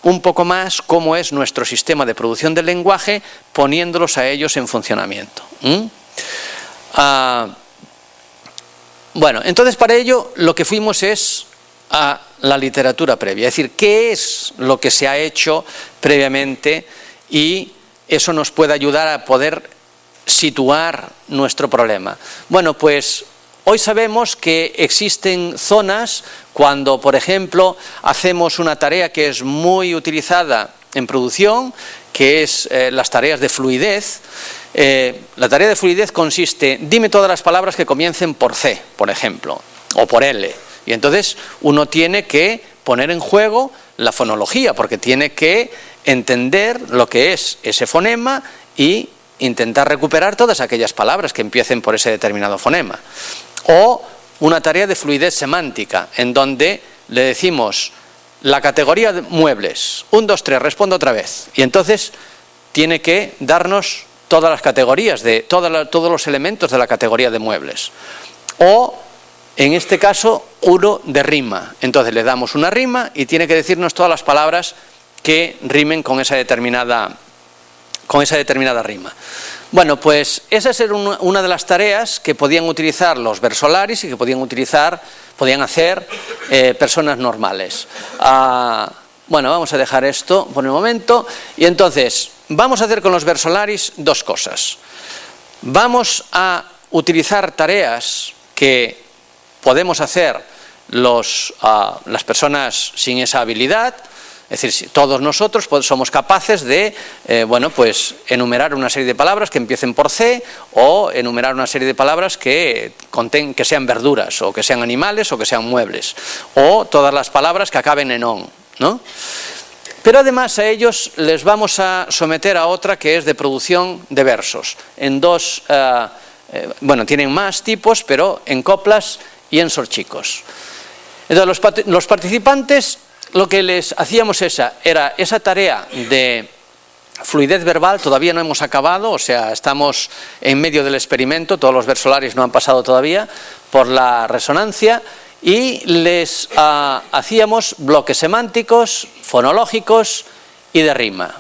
un poco más cómo es nuestro sistema de producción del lenguaje, poniéndolos a ellos en funcionamiento. Bueno, entonces para ello lo que fuimos es a la literatura previa, es decir, qué es lo que se ha hecho previamente, y eso nos puede ayudar a poder situar nuestro problema. Bueno, pues hoy sabemos que existen zonas cuando, por ejemplo, hacemos una tarea que es muy utilizada en producción, que es las tareas de fluidez. La tarea de fluidez consiste, dime todas las palabras que comiencen por C, por ejemplo, o por L. Y entonces uno tiene que poner en juego la fonología, porque tiene que entender lo que es ese fonema y intentar recuperar todas aquellas palabras que empiecen por ese determinado fonema. O una tarea de fluidez semántica, en donde le decimos la categoría de muebles, 1, 2, 3, respondo otra vez. Y entonces tiene que darnos todas las categorías, todos los elementos de la categoría de muebles. O, en este caso, uno de rima. Entonces le damos una rima y tiene que decirnos todas las palabras que rimen con esa determinada rima. Bueno, pues esa es una de las tareas que podían utilizar los versolaris y que podían hacer personas normales. Bueno, vamos a dejar esto por un momento. Y entonces, vamos a hacer con los versolaris dos cosas. Vamos a utilizar tareas que podemos hacer las personas sin esa habilidad. Es decir, si todos nosotros somos capaces de enumerar una serie de palabras que empiecen por C, o enumerar una serie de palabras que sean verduras, o que sean animales, o que sean muebles, o todas las palabras que acaben en on, ¿no? Pero además a ellos les vamos a someter a otra que es de producción de versos, en dos, tienen más tipos, pero en coplas y en sorchicos. Entonces los participantes, lo que les hacíamos era esa tarea de fluidez verbal. Todavía no hemos acabado, o sea, estamos en medio del experimento, todos los versolarios no han pasado todavía por la resonancia, y les hacíamos bloques semánticos, fonológicos y de rima.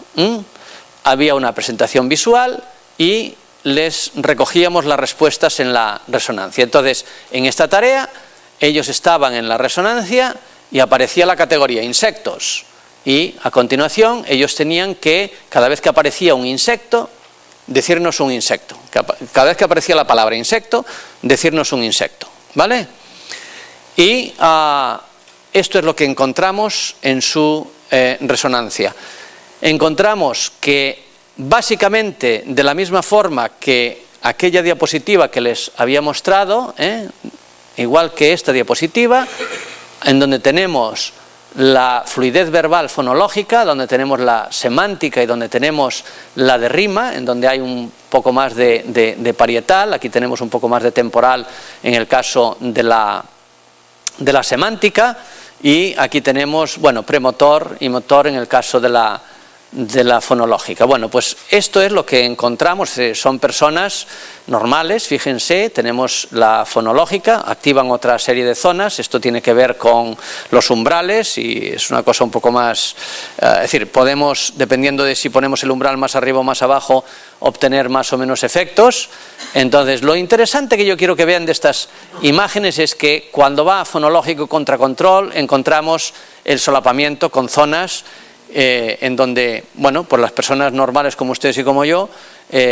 Había una presentación visual y les recogíamos las respuestas en la resonancia. Entonces, en esta tarea, ellos estaban en la resonancia y aparecía la categoría insectos, y a continuación ellos tenían que, cada vez que aparecía un insecto, decirnos un insecto. Cada vez que aparecía la palabra insecto, decirnos un insecto, ¿vale? Y esto es lo que encontramos en su resonancia. Encontramos que básicamente de la misma forma que aquella diapositiva que les había mostrado, igual que esta diapositiva, en donde tenemos la fluidez verbal fonológica, donde tenemos la semántica y donde tenemos la de rima, en donde hay un poco más de parietal, aquí tenemos un poco más de temporal en el caso de la semántica, y aquí tenemos, premotor y motor en el caso de la fonológica. Bueno, pues esto es lo que encontramos. Son personas normales, fíjense, tenemos la fonológica, activan otra serie de zonas. Esto tiene que ver con los umbrales y es una cosa un poco más, es decir, podemos, dependiendo de si ponemos el umbral más arriba o más abajo, obtener más o menos efectos. Entonces, lo interesante que yo quiero que vean de estas imágenes es que cuando va fonológico contra control, encontramos el solapamiento con zonas en donde, por las personas normales como ustedes y como yo,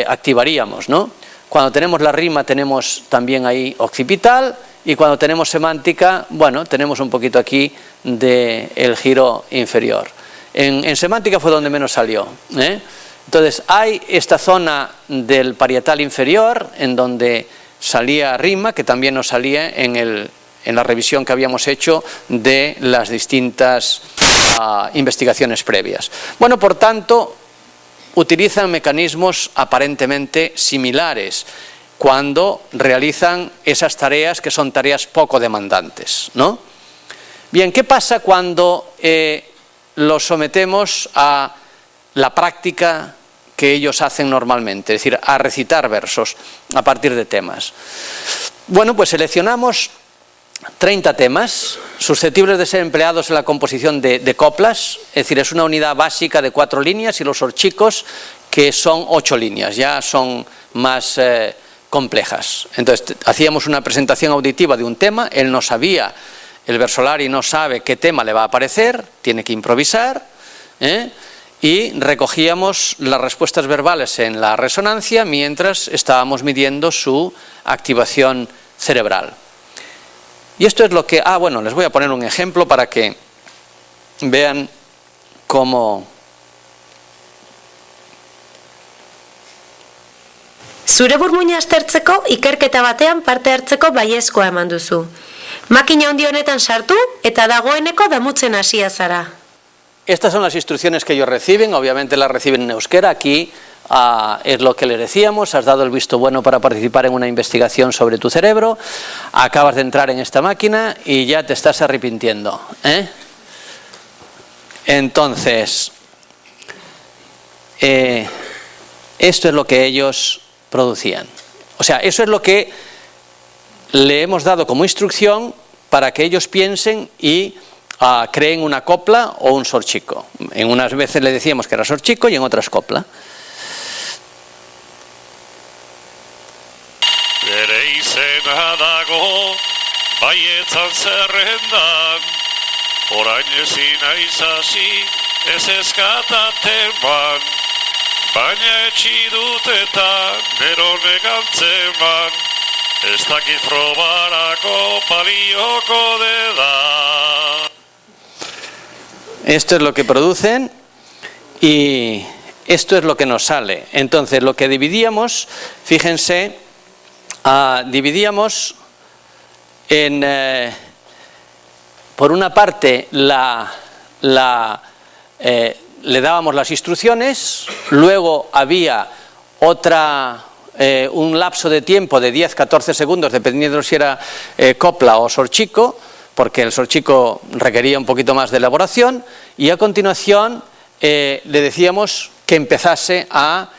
activaríamos, ¿no? Cuando tenemos la rima tenemos también ahí occipital, y cuando tenemos semántica, tenemos un poquito aquí del giro inferior. En semántica fue donde menos salió, Entonces hay esta zona del parietal inferior en donde salía rima, que también nos salía en la revisión que habíamos hecho de las distintas investigaciones previas. Por tanto, utilizan mecanismos aparentemente similares cuando realizan esas tareas que son tareas poco demandantes, ¿no? Bien, ¿qué pasa cuando los sometemos a la práctica que ellos hacen normalmente? Es decir, a recitar versos a partir de temas. Pues seleccionamos 30 temas susceptibles de ser empleados en la composición de coplas, es decir, es una unidad básica de 4 líneas, y los sorchicos, que son 8 líneas, ya son más complejas. Entonces, hacíamos una presentación auditiva de un tema, él no sabía, el versolari no sabe qué tema le va a aparecer, tiene que improvisar, y recogíamos las respuestas verbales en la resonancia mientras estábamos midiendo su activación cerebral. Y esto es lo que... les voy a poner un ejemplo para que vean cómo... Zure burmuina aztertzeko ikerketa batean parte hartzeko baiezkoa eman duzu. Makina handi honetan sartu eta dagoeneko damutzen hasia zara. Estas son las instrucciones que ellos reciben, obviamente las reciben en euskera. Aquí es lo que le decíamos: has dado el visto bueno para participar en una investigación sobre tu cerebro, acabas de entrar en esta máquina y ya te estás arrepintiendo, Entonces, esto es lo que ellos producían. O sea, eso es lo que le hemos dado como instrucción para que ellos piensen y creen una copla o un sorchico. En unas veces le decíamos que era sorchico y en otras copla. Bere izena dago baietzan zerrendan, orain ezin aiz hasi ez eskataten ban. baina etxi dut eta neronek antzeman, ez dakit probarako balioko deda. Esto es lo que producen y esto es lo que nos sale. Entonces, lo que dividíamos, fíjense, dividíamos en, por una parte, le dábamos las instrucciones, luego había un lapso de tiempo de 10-14 segundos, dependiendo si era copla o sorchico, porque el sorchico requería un poquito más de elaboración, y a continuación le decíamos que empezase a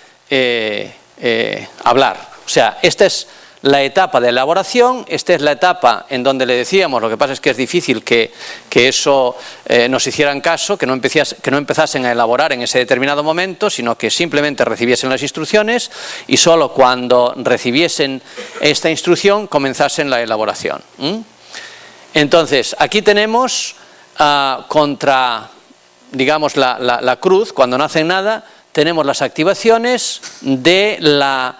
hablar. O sea, esta es la etapa de elaboración, esta es la etapa en donde le decíamos, lo que pasa es que es difícil que eso nos hicieran caso, que no empezasen a elaborar en ese determinado momento, sino que simplemente recibiesen las instrucciones y solo cuando recibiesen esta instrucción comenzasen la elaboración. Entonces, aquí tenemos contra, digamos, la cruz, cuando no hacen nada, tenemos las activaciones de la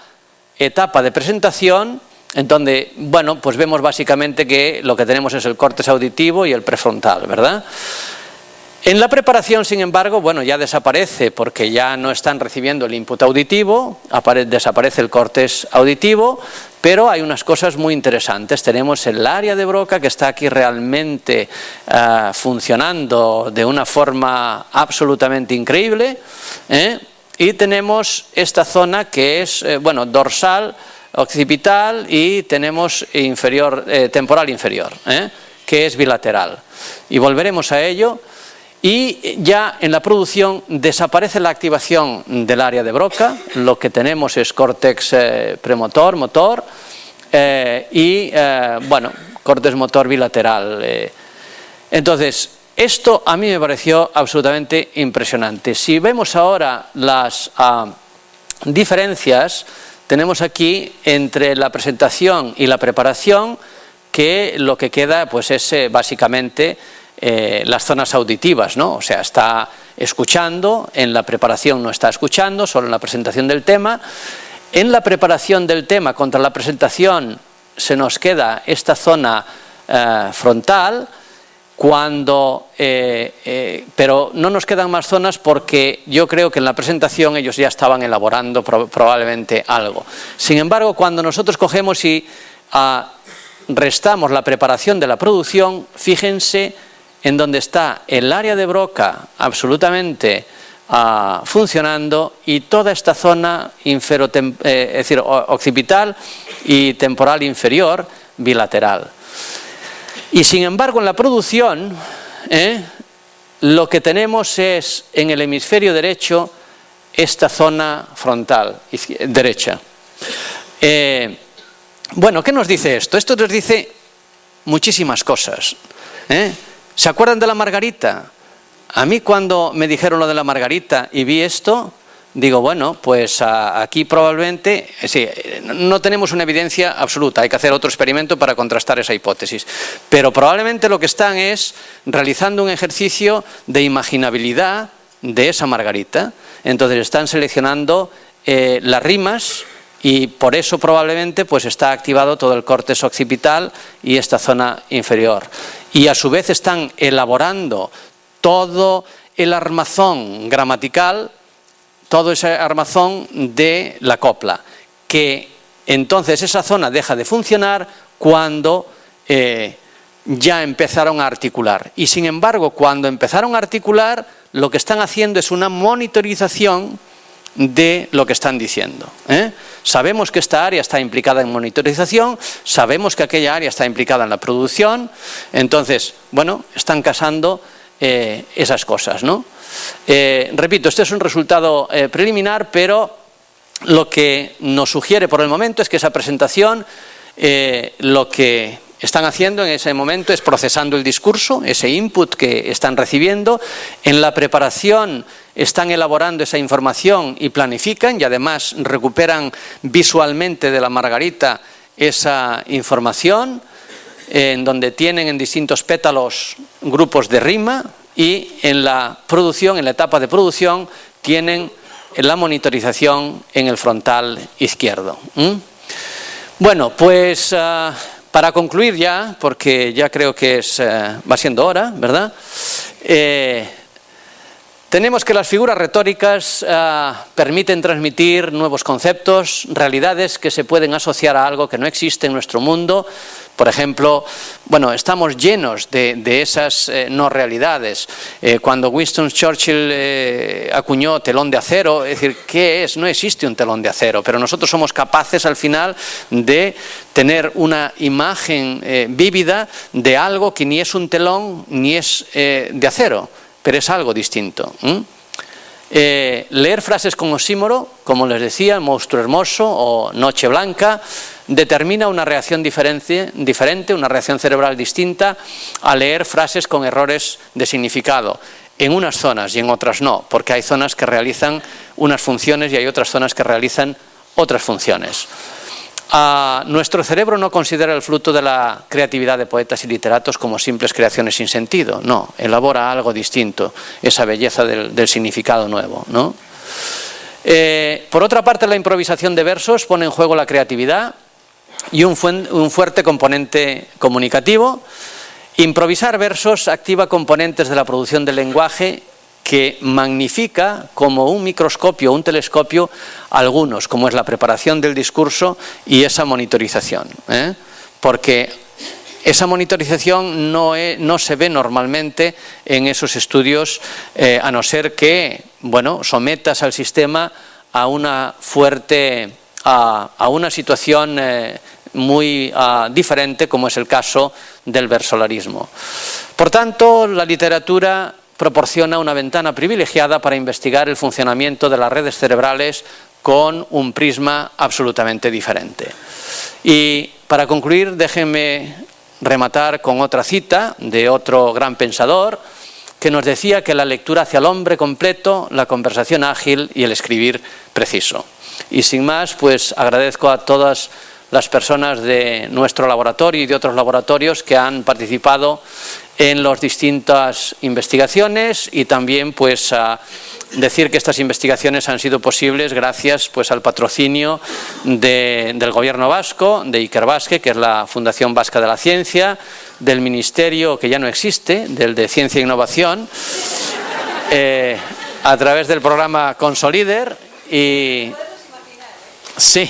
etapa de presentación, en donde, bueno, pues vemos básicamente que lo que tenemos es el córtex auditivo y el prefrontal, ¿verdad? En la preparación, sin embargo, bueno, ya desaparece porque ya no están recibiendo el input auditivo, desaparece el córtex auditivo, pero hay unas cosas muy interesantes. Tenemos el área de Broca que está aquí realmente funcionando de una forma absolutamente increíble, y tenemos esta zona que es, bueno, dorsal, occipital, y tenemos temporal inferior, que es bilateral. Y volveremos a ello. Y ya en la producción desaparece la activación del área de Broca, lo que tenemos es córtex premotor, motor, y, bueno, córtex motor bilateral. Entonces, esto a mí me pareció absolutamente impresionante. Si vemos ahora las diferencias, tenemos aquí entre la presentación y la preparación, que lo que queda pues es básicamente las zonas auditivas, ¿no? O sea, está escuchando, en la preparación no está escuchando, solo en la presentación del tema. En la preparación del tema contra la presentación se nos queda esta zona frontal, pero no nos quedan más zonas porque yo creo que en la presentación ellos ya estaban elaborando probablemente algo. Sin embargo, cuando nosotros cogemos y restamos la preparación de la producción, fíjense en donde está el área de Broca absolutamente funcionando y toda esta zona es decir, occipital y temporal inferior bilateral. Y sin embargo en la producción lo que tenemos es en el hemisferio derecho esta zona frontal derecha. Bueno, ¿qué nos dice esto? Esto nos dice muchísimas cosas. ¿Se acuerdan de la margarita? A mí cuando me dijeron lo de la margarita y vi esto, digo, bueno, pues aquí probablemente, sí, no tenemos una evidencia absoluta, hay que hacer otro experimento para contrastar esa hipótesis, pero probablemente lo que están es realizando un ejercicio de imaginabilidad de esa margarita. Entonces están seleccionando las rimas y por eso probablemente pues está activado todo el córtex occipital y esta zona inferior. Y a su vez están elaborando todo el armazón gramatical, todo ese armazón de la copla, que entonces esa zona deja de funcionar cuando ya empezaron a articular. Y sin embargo, cuando empezaron a articular, lo que están haciendo es una monitorización de lo que están diciendo. Sabemos que esta área está implicada en monitorización, sabemos que aquella área está implicada en la producción, entonces, bueno, están casando esas cosas, ¿no? Repito, este es un resultado preliminar, pero lo que nos sugiere por el momento es que esa presentación, lo que están haciendo en ese momento es procesando el discurso, ese input que están recibiendo. En la preparación están elaborando esa información y planifican, y además recuperan visualmente de la margarita esa información, en donde tienen en distintos pétalos grupos de rima, y en la producción, en la etapa de producción, tienen la monitorización en el frontal izquierdo. Bueno, pues para concluir ya, porque ya creo que va siendo hora, ¿verdad? Tenemos que las figuras retóricas permiten transmitir nuevos conceptos, realidades que se pueden asociar a algo que no existe en nuestro mundo. Por ejemplo, bueno, estamos llenos de esas no realidades. Cuando Winston Churchill acuñó telón de acero, es decir, ¿qué es? No existe un telón de acero, pero nosotros somos capaces al final de tener una imagen vívida de algo que ni es un telón ni es de acero, pero es algo distinto. Leer frases con oxímoro, como les decía, monstruo hermoso o noche blanca, determina una reacción diferente, una reacción cerebral distinta a leer frases con errores de significado, en unas zonas y en otras no, porque hay zonas que realizan unas funciones y hay otras zonas que realizan otras funciones. Nuestro cerebro no considera el fruto de la creatividad de poetas y literatos como simples creaciones sin sentido, no, elabora algo distinto, esa belleza del significado nuevo, ¿no? Por otra parte, la improvisación de versos pone en juego la creatividad y un fuerte componente comunicativo. Improvisar versos activa componentes de la producción del lenguaje que magnifica como un microscopio o un telescopio algunos, como es la preparación del discurso y esa monitorización, porque esa monitorización no se ve normalmente en esos estudios, a no ser que, bueno, sometas al sistema a una situación muy diferente, como es el caso del versolarismo. Por tanto, la literatura proporciona una ventana privilegiada para investigar el funcionamiento de las redes cerebrales con un prisma absolutamente diferente. Y para concluir, déjenme rematar con otra cita de otro gran pensador que nos decía que la lectura hace al hombre completo, la conversación ágil y el escribir preciso. Y sin más, pues agradezco a todas las personas de nuestro laboratorio y de otros laboratorios que han participado en las distintas investigaciones, y también pues a decir que estas investigaciones han sido posibles gracias pues al patrocinio del Gobierno vasco, de Ikerbasque, que es la Fundación Vasca de la Ciencia, del Ministerio, que ya no existe, del de Ciencia e Innovación, a través del programa Consolider y sí,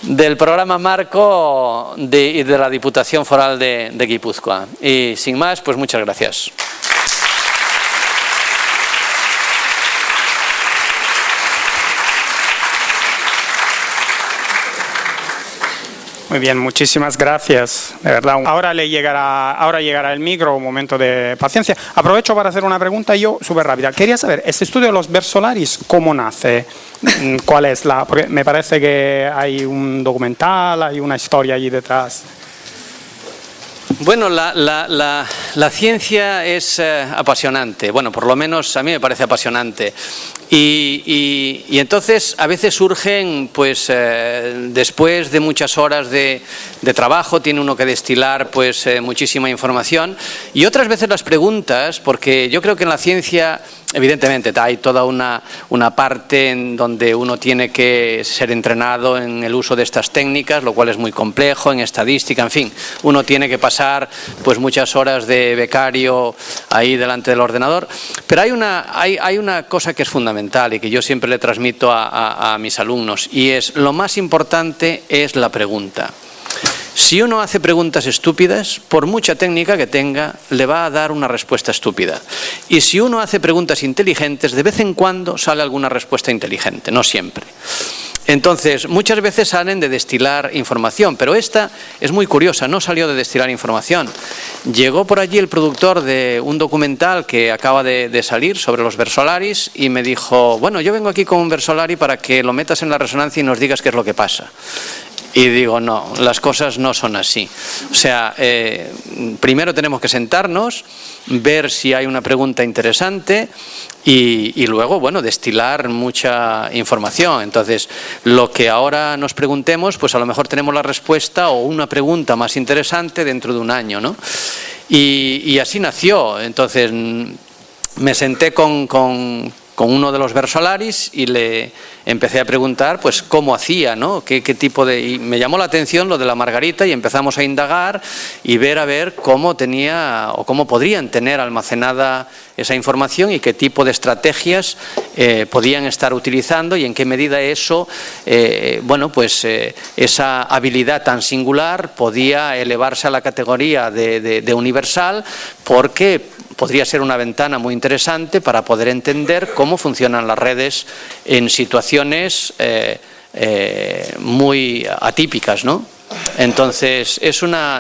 del programa Marco y de la Diputación Foral de Guipúzcoa. Y sin más, pues muchas gracias. Muy bien, muchísimas gracias, de verdad. Ahora llegará el micro, un momento de paciencia. Aprovecho para hacer una pregunta yo súper rápida. Quería saber, este estudio de los versolaris, ¿cómo nace? ¿Cuál es porque me parece que hay un documental, hay una historia allí detrás. Bueno, la ciencia es apasionante, bueno, por lo menos a mí me parece apasionante. Y entonces a veces surgen, pues después de muchas horas de trabajo, tiene uno que destilar pues muchísima información, y otras veces las preguntas, porque yo creo que en la ciencia evidentemente hay toda una parte en donde uno tiene que ser entrenado en el uso de estas técnicas, lo cual es muy complejo, en estadística, en fin, uno tiene que pasar pues muchas horas de becario ahí delante del ordenador, pero hay una cosa que es fundamental y que yo siempre le transmito a mis alumnos, y es: lo más importante es la pregunta. Si uno hace preguntas estúpidas, por mucha técnica que tenga, le va a dar una respuesta estúpida. Y si uno hace preguntas inteligentes, de vez en cuando sale alguna respuesta inteligente, no siempre. Entonces, muchas veces salen de destilar información, pero esta es muy curiosa, no salió de destilar información. Llegó por allí el productor de un documental que acaba de salir sobre los versolaris y me dijo: bueno, yo vengo aquí con un versolari para que lo metas en la resonancia y nos digas qué es lo que pasa. Y digo, no, las cosas no son así. O sea, primero tenemos que sentarnos, ver si hay una pregunta interesante y luego, bueno, destilar mucha información. Entonces, lo que ahora nos preguntemos, pues a lo mejor tenemos la respuesta o una pregunta más interesante dentro de un año, ¿no? Y así nació. Entonces, me senté con con uno de los versolaris y le empecé a preguntar pues cómo hacía, ¿no? ¿Qué tipo de...? Y me llamó la atención lo de la margarita y empezamos a indagar y ver a ver cómo tenía o cómo podrían tener almacenada esa información y qué tipo de estrategias podían estar utilizando y en qué medida eso, bueno, pues esa habilidad tan singular podía elevarse a la categoría de universal, porque podría ser una ventana muy interesante para poder entender cómo funcionan las redes en situaciones muy atípicas, ¿no? Entonces,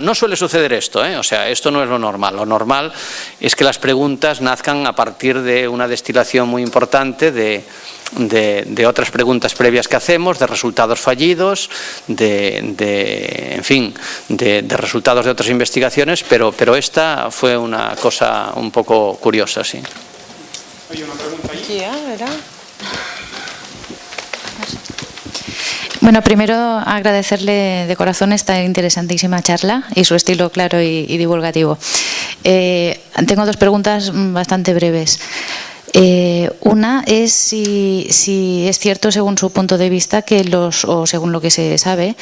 no suele suceder esto, o sea, esto no es lo normal. Lo normal es que las preguntas nazcan a partir de una destilación muy importante de otras preguntas previas que hacemos, de resultados fallidos, en fin, de resultados de otras investigaciones, pero esta fue una cosa un poco curiosa, sí. Hay una pregunta ahí. Sí, ¿verdad? Bueno, primero agradecerle de corazón esta interesantísima charla y su estilo claro y divulgativo. Tengo dos preguntas bastante breves. Una es si es cierto, según su punto de vista, o según lo que se sabe,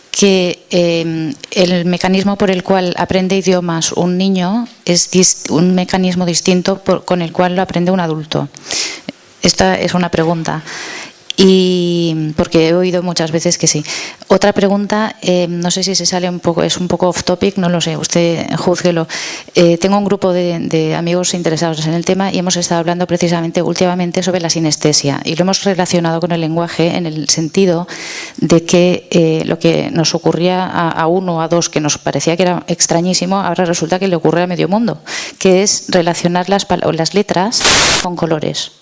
que el mecanismo por el cual aprende idiomas un niño es un mecanismo distinto con el cual lo aprende un adulto. Esta es una pregunta. Y porque he oído muchas veces que sí. Otra pregunta, no sé si se sale un poco, es un poco off topic, no lo sé, usted júzguelo. Tengo un grupo de amigos interesados en el tema y hemos estado hablando precisamente últimamente sobre la sinestesia y lo hemos relacionado con el lenguaje en el sentido de que lo que nos ocurría a uno o a dos que nos parecía que era extrañísimo, ahora resulta que le ocurre a medio mundo, que es relacionar las letras con colores.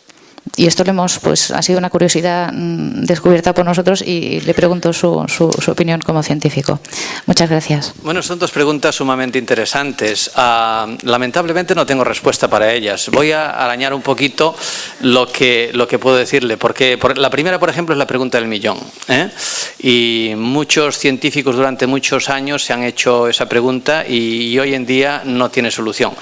Y esto ha sido una curiosidad descubierta por nosotros y le pregunto su opinión como científico. Muchas gracias. Bueno, son dos preguntas sumamente interesantes. Lamentablemente no tengo respuesta para ellas. Voy a arañar un poquito lo que puedo decirle, porque la primera, por ejemplo, es la pregunta del millón, y muchos científicos durante muchos años se han hecho esa pregunta y hoy en día no tiene solución.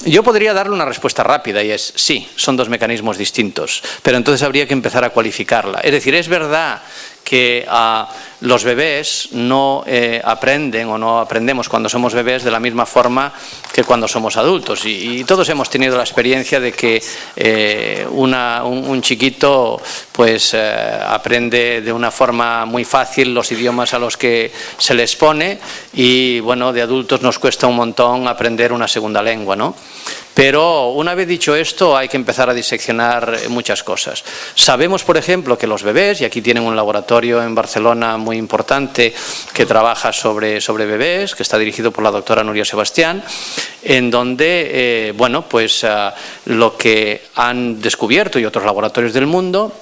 Yo podría darle una respuesta rápida y es sí, son dos mecanismos distintos, pero entonces habría que empezar a cualificarla. Es decir, es verdad que los bebés no aprenden o no aprendemos cuando somos bebés de la misma forma que cuando somos adultos y todos hemos tenido la experiencia de que un chiquito pues aprende de una forma muy fácil los idiomas a los que se les pone y bueno, de adultos nos cuesta un montón aprender una segunda lengua, ¿no? Pero una vez dicho esto hay que empezar a diseccionar muchas cosas. Sabemos, por ejemplo, que los bebés, y aquí tienen un laboratorio en Barcelona muy importante que trabaja sobre bebés, que está dirigido por la doctora Núria Sebastián, en donde, bueno, pues lo que han descubierto y otros laboratorios del mundo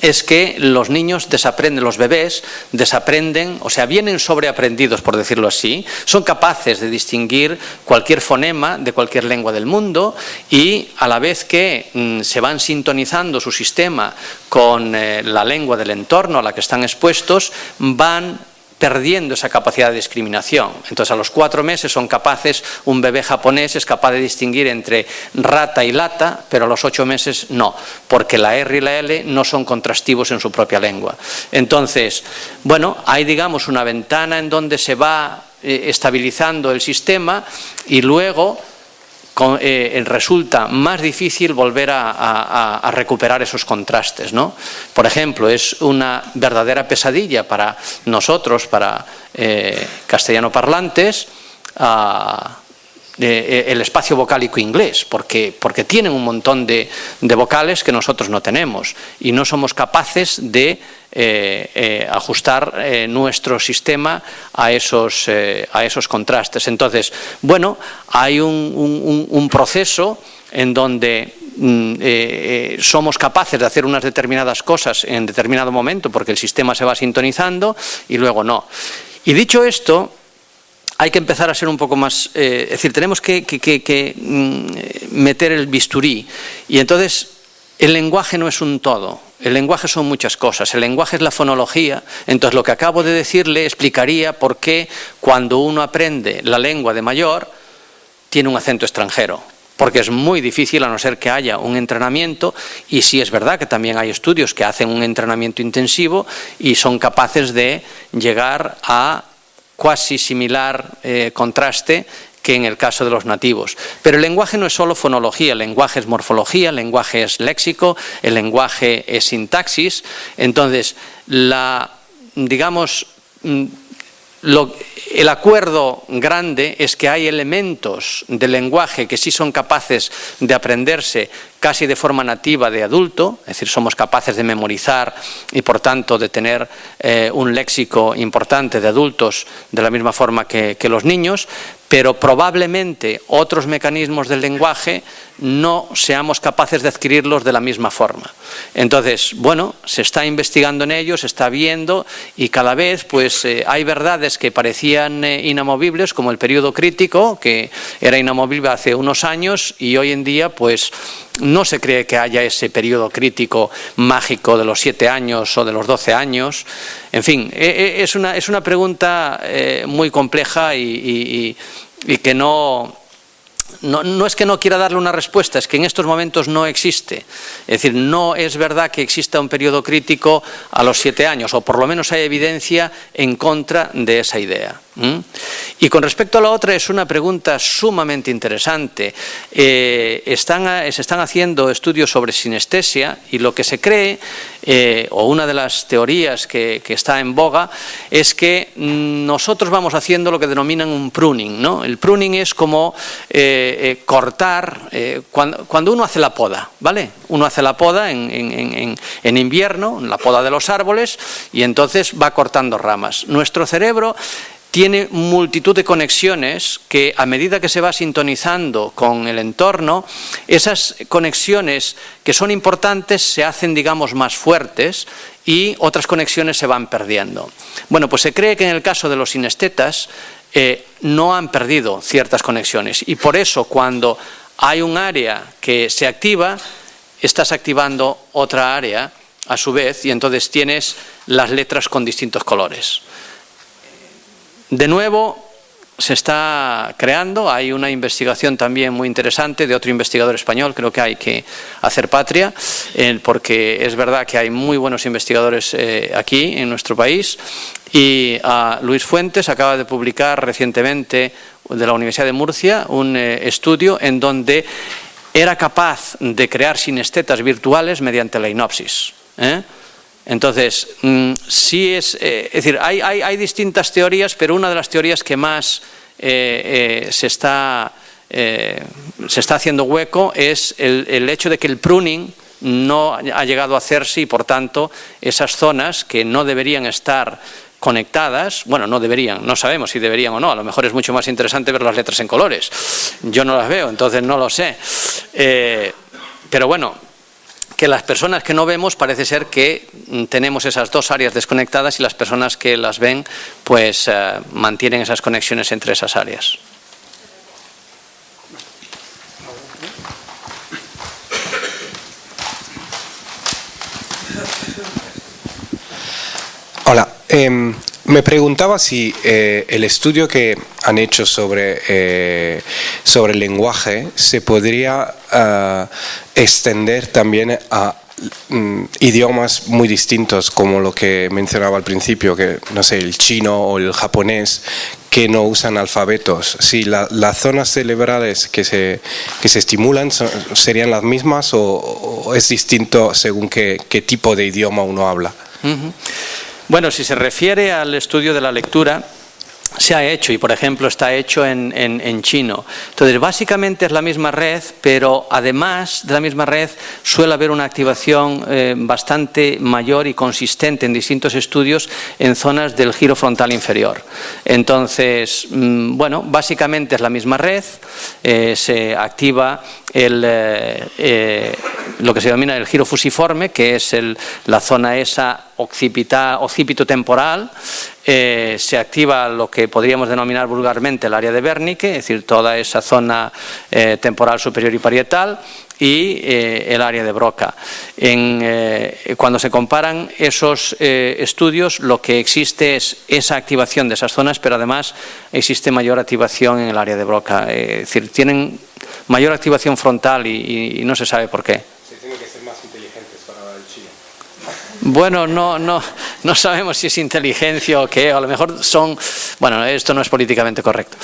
es que los niños desaprenden, los bebés desaprenden, o sea, vienen sobreaprendidos, por decirlo así, son capaces de distinguir cualquier fonema de cualquier lengua del mundo y a la vez que se van sintonizando su sistema con la lengua del entorno a la que están expuestos, van perdiendo esa capacidad de discriminación. Entonces, a los 4 meses son capaces, un bebé japonés es capaz de distinguir entre rata y lata, pero a los 8 meses no, porque la R y la L no son contrastivos en su propia lengua. Entonces, bueno, hay, digamos, una ventana en donde se va estabilizando el sistema y luego resulta más difícil volver a recuperar esos contrastes, ¿no? Por ejemplo, es una verdadera pesadilla para nosotros, para castellano parlantes, el espacio vocálico inglés, porque tienen un montón de vocales que nosotros no tenemos y no somos capaces de ajustar nuestro sistema a esos contrastes. Entonces, bueno, hay un proceso en donde somos capaces de hacer unas determinadas cosas en determinado momento porque el sistema se va sintonizando y luego no. Y dicho esto, hay que empezar a ser un poco más, es decir, tenemos que meter el bisturí y entonces el lenguaje no es un todo, el lenguaje son muchas cosas, el lenguaje es la fonología, entonces lo que acabo de decirle explicaría por qué cuando uno aprende la lengua de mayor tiene un acento extranjero. porque es muy difícil a no ser que haya un entrenamiento, y sí es verdad que también hay estudios que hacen un entrenamiento intensivo y son capaces de llegar a cuasi similar contraste que en el caso de los nativos. Pero el lenguaje no es solo fonología, el lenguaje es morfología, el lenguaje es léxico, el lenguaje es sintaxis. Entonces, el acuerdo grande es que hay elementos del lenguaje que sí son capaces de aprenderse casi de forma nativa de adulto, es decir, somos capaces de memorizar y por tanto de tener un léxico importante de adultos de la misma forma que los niños, pero probablemente otros mecanismos del lenguaje no seamos capaces de adquirirlos de la misma forma. Entonces, bueno, se está investigando en ello, se está viendo y cada vez pues hay verdades que parecían inamovibles, como el periodo crítico, que era inamovible hace unos años y hoy en día pues no se cree que haya ese periodo crítico mágico de los 7 años o de los 12 años. En fin, es una pregunta muy compleja y que no es que no quiera darle una respuesta, es que en estos momentos no existe. Es decir, no es verdad que exista un periodo crítico a los 7 años, o por lo menos hay evidencia en contra de esa idea. Y con respecto a la otra, es una pregunta sumamente interesante. Se están haciendo estudios sobre sinestesia y lo que se cree, o una de las teorías que está en boga, es que nosotros vamos haciendo lo que denominan un pruning, ¿no? El pruning es como cortar, cuando uno hace la poda, ¿vale? Uno hace la poda en invierno, la poda de los árboles, y entonces va cortando ramas. Nuestro cerebro tiene multitud de conexiones que a medida que se va sintonizando con el entorno, esas conexiones que son importantes se hacen, digamos, más fuertes y otras conexiones se van perdiendo. Bueno, pues se cree que en el caso de los sinestetas no han perdido ciertas conexiones y por eso cuando hay un área que se activa, estás activando otra área a su vez y entonces tienes las letras con distintos colores. De nuevo, se está creando, hay una investigación también muy interesante de otro investigador español, creo que hay que hacer patria, porque es verdad que hay muy buenos investigadores aquí en nuestro país, y Luis Fuentes acaba de publicar recientemente de la Universidad de Murcia un estudio en donde era capaz de crear sinestetas virtuales mediante la hipnosis. Entonces, sí es decir, hay distintas teorías, pero una de las teorías que más se está haciendo hueco es el hecho de que el pruning no ha llegado a hacerse y, por tanto, esas zonas que no deberían estar conectadas, bueno, no deberían, no sabemos si deberían o no, a lo mejor es mucho más interesante ver las letras en colores. Yo no las veo, entonces no lo sé. Pero bueno, que las personas que no vemos parece ser que tenemos esas dos áreas desconectadas y las personas que las ven pues mantienen esas conexiones entre esas áreas. Hola, me preguntaba si el estudio que han hecho sobre el lenguaje se podría extender también a idiomas muy distintos, como lo que mencionaba al principio, que no sé, el chino o el japonés, que no usan alfabetos. Si las zonas cerebrales que se estimulan serían las mismas o es distinto según qué tipo de idioma uno habla. Bueno, si se refiere al estudio de la lectura, se ha hecho y, por ejemplo, está hecho en chino. Entonces, básicamente es la misma red, pero además de la misma red suele haber una activación bastante mayor y consistente en distintos estudios en zonas del giro frontal inferior. Entonces, bueno, básicamente es la misma red, se activa lo que se denomina el giro fusiforme, que es la zona esa occipito-temporal. Se activa lo que podríamos denominar vulgarmente el área de Wernicke, es decir, toda esa zona temporal superior y parietal, y el área de Broca. Cuando se comparan esos estudios, lo que existe es esa activación de esas zonas, pero además existe mayor activación en el área de Broca. Es decir, tienen mayor activación frontal y no se sabe por qué. Se tienen que ser más inteligentes para el chino. Bueno, no sabemos si es inteligencia o qué, a lo mejor son... Bueno, esto no es políticamente correcto.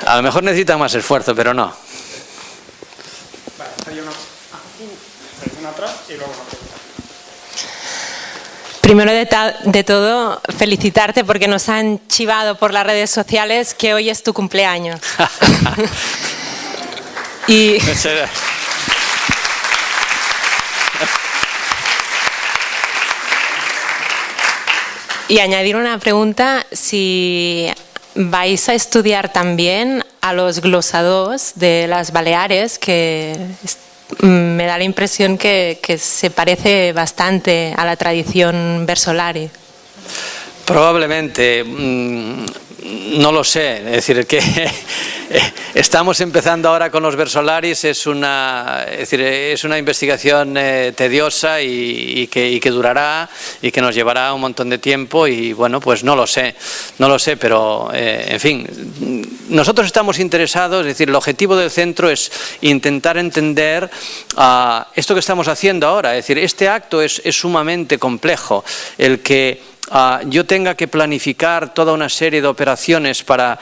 A lo mejor necesitan más esfuerzo, pero no. Vale, hay una atrás y luego una pregunta. Primero de todo, felicitarte porque nos han chivado por las redes sociales que hoy es tu cumpleaños. Y... Y añadir una pregunta, si vais a estudiar también a los glosados de las Baleares, que me da la impresión que se parece bastante a la tradición versolari. Probablemente, no lo sé, es decir, que estamos empezando ahora con los versolaris, es una investigación tediosa y que durará y que nos llevará un montón de tiempo y bueno, pues no lo sé, pero en fin, nosotros estamos interesados, es decir, el objetivo del centro es intentar entender esto que estamos haciendo ahora, es decir, este acto es sumamente complejo, el que yo tenga que planificar toda una serie de operaciones para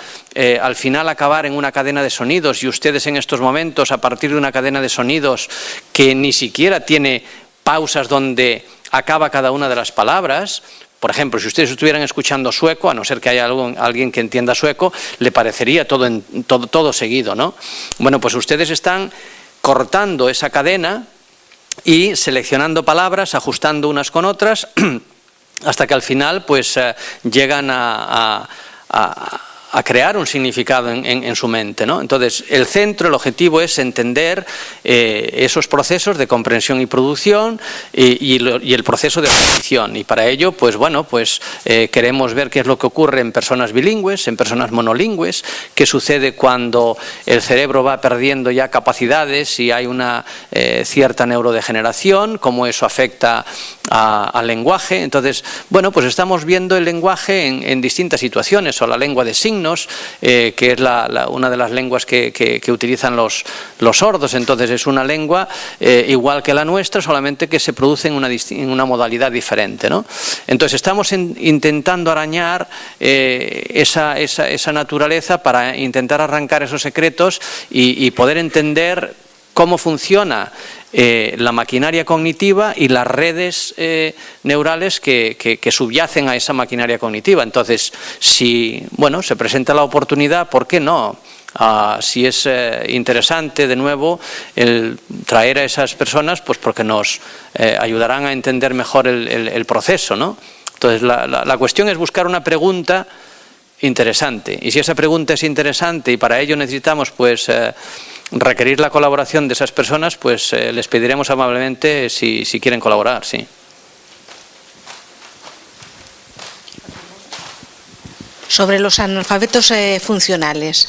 al final acabar en una cadena de sonidos y ustedes en estos momentos a partir de una cadena de sonidos que ni siquiera tiene pausas donde acaba cada una de las palabras. Por ejemplo, si ustedes estuvieran escuchando sueco, a no ser que haya alguien que entienda sueco, le parecería todo seguido, ¿no? Bueno, pues ustedes están cortando esa cadena y seleccionando palabras, ajustando unas con otras hasta que al final pues llegan a crear un significado en su mente, ¿no? Entonces, el centro, el objetivo es entender esos procesos de comprensión y producción y el proceso de repetición. Y para ello, pues bueno, pues queremos ver qué es lo que ocurre en personas bilingües, en personas monolingües, qué sucede cuando el cerebro va perdiendo ya capacidades y hay una cierta neurodegeneración, cómo eso afecta al lenguaje. Entonces, bueno, pues estamos viendo el lenguaje en distintas situaciones, o la lengua de signos, que es una de las lenguas que utilizan los sordos. Entonces es una lengua igual que la nuestra, solamente que se produce en una modalidad diferente, ¿no? Entonces estamos intentando arañar esa naturaleza para intentar arrancar esos secretos y poder entender cómo funciona la maquinaria cognitiva y las redes neurales que subyacen a esa maquinaria cognitiva. Entonces, si se presenta la oportunidad, ¿por qué no? Si es interesante, de nuevo, el traer a esas personas, pues porque nos ayudarán a entender mejor el proceso, ¿no? Entonces, la cuestión es buscar una pregunta interesante. Y si esa pregunta es interesante y para ello necesitamos, pues, requerir la colaboración de esas personas, pues les pediremos amablemente si quieren colaborar, sí. Sobre los analfabetos funcionales,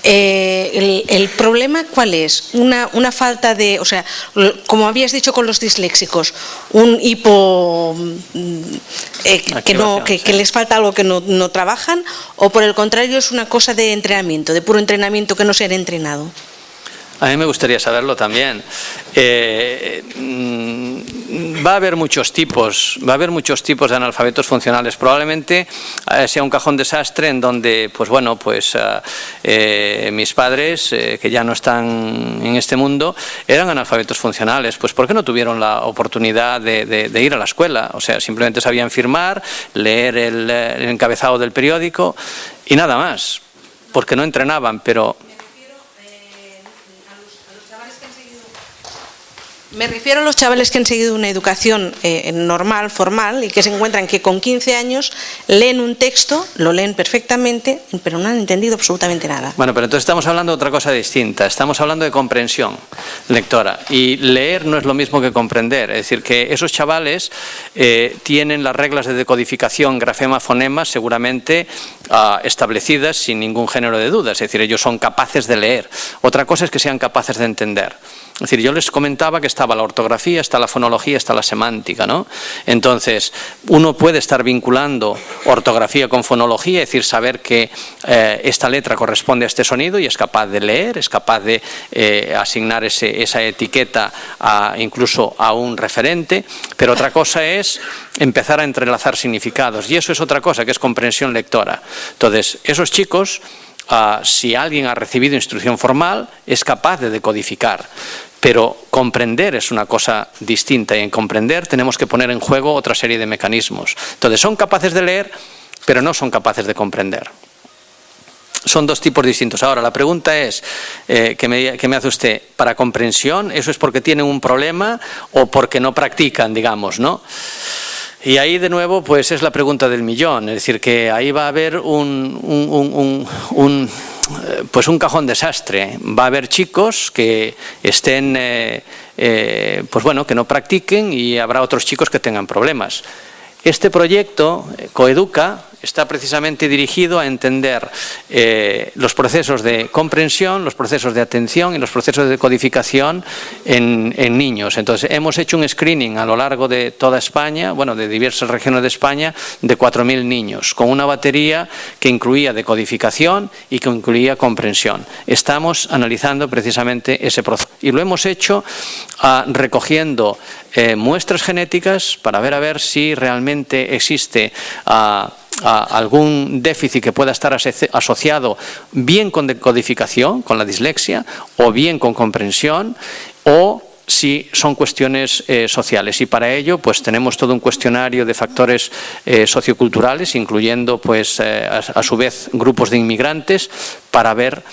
¿el problema cuál es? Una falta de, o sea, como habías dicho con los disléxicos, un hipo que les falta algo que no trabajan, o por el contrario es una cosa de entrenamiento, de puro entrenamiento que no se han entrenado. A mí me gustaría saberlo también. Va a haber muchos tipos de analfabetos funcionales. Probablemente sea un cajón desastre en donde, pues bueno, pues mis padres, que ya no están en este mundo, eran analfabetos funcionales. Pues ¿por qué no tuvieron la oportunidad de ir a la escuela? O sea, simplemente sabían firmar, leer el encabezado del periódico y nada más, porque no entrenaban, pero... Me refiero a los chavales que han seguido una educación normal, formal, y que se encuentran que con 15 años leen un texto, lo leen perfectamente, pero no han entendido absolutamente nada. Bueno, pero entonces estamos hablando de otra cosa distinta. Estamos hablando de comprensión lectora. Y leer no es lo mismo que comprender. Es decir, que esos chavales tienen las reglas de decodificación grafema-fonema seguramente establecidas sin ningún género de dudas. Es decir, ellos son capaces de leer. Otra cosa es que sean capaces de entender. Es decir, yo les comentaba que estaba la ortografía, está la fonología, está la semántica, ¿no? Entonces, uno puede estar vinculando ortografía con fonología, es decir, saber que esta letra corresponde a este sonido y es capaz de leer, es capaz de asignar esa etiqueta incluso a un referente, pero otra cosa es empezar a entrelazar significados, y eso es otra cosa, que es comprensión lectora. Entonces, esos chicos, si alguien ha recibido instrucción formal, es capaz de decodificar. Pero comprender es una cosa distinta, y en comprender tenemos que poner en juego otra serie de mecanismos. Entonces, son capaces de leer, pero no son capaces de comprender. Son dos tipos distintos. Ahora, la pregunta es, que me hace usted, ¿para comprensión eso es porque tienen un problema o porque no practican, digamos, ¿no? Y ahí, de nuevo, pues es la pregunta del millón. Es decir, que ahí va a haber un cajón desastre. Va a haber chicos que estén, pues bueno, que no practiquen, y habrá otros chicos que tengan problemas. Este proyecto, Coeduca, está precisamente dirigido a entender los procesos de comprensión, los procesos de atención y los procesos de codificación en niños. Entonces, hemos hecho un screening a lo largo de toda España, bueno, de diversas regiones de España, de 4.000 niños, con una batería que incluía decodificación y que incluía comprensión. Estamos analizando precisamente ese proceso. Y lo hemos hecho recogiendo muestras genéticas para ver a ver si realmente existe algún déficit que pueda estar asociado bien con decodificación, con la dislexia, o bien con comprensión, o si son cuestiones sociales. Y para ello, pues tenemos todo un cuestionario de factores socioculturales, incluyendo, pues, a su vez, grupos de inmigrantes, para ver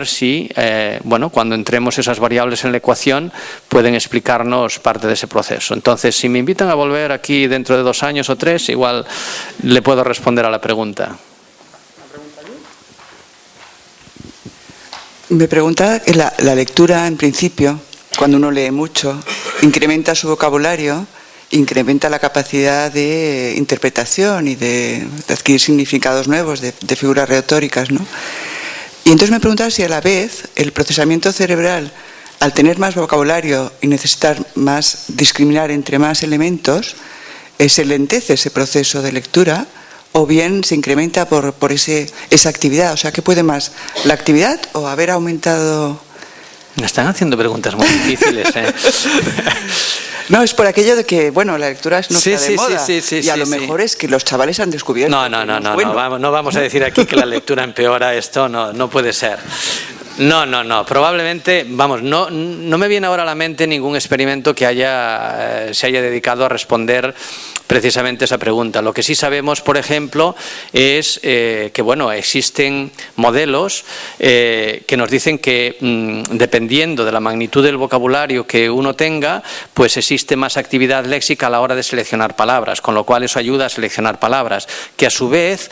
si, bueno, cuando entremos esas variables en la ecuación, pueden explicarnos parte de ese proceso. Entonces, si me invitan a volver aquí dentro de 2 años o 3, igual le puedo responder a la pregunta. Me pregunta que la lectura, en principio, cuando uno lee mucho, incrementa su vocabulario, incrementa la capacidad de interpretación y de adquirir significados nuevos, de figuras retóricas, ¿no? Y entonces me preguntaba si a la vez el procesamiento cerebral, al tener más vocabulario y necesitar más discriminar entre más elementos, se lentece ese proceso de lectura, o bien se incrementa por esa actividad. O sea, ¿qué puede más? ¿La actividad o haber aumentado? Me están haciendo preguntas muy difíciles, ¿eh? No, es por aquello de que, bueno, la lectura no está de moda, y a lo sí. mejor es que los chavales han descubierto. No vamos a decir aquí que la lectura empeora esto, no puede ser. No, probablemente, vamos, no me viene ahora a la mente ningún experimento que se haya dedicado a responder precisamente esa pregunta. Lo que sí sabemos, por ejemplo, es que, bueno, existen modelos que nos dicen que dependiendo de la magnitud del vocabulario que uno tenga, pues existe más actividad léxica a la hora de seleccionar palabras, con lo cual eso ayuda a seleccionar palabras, que a su vez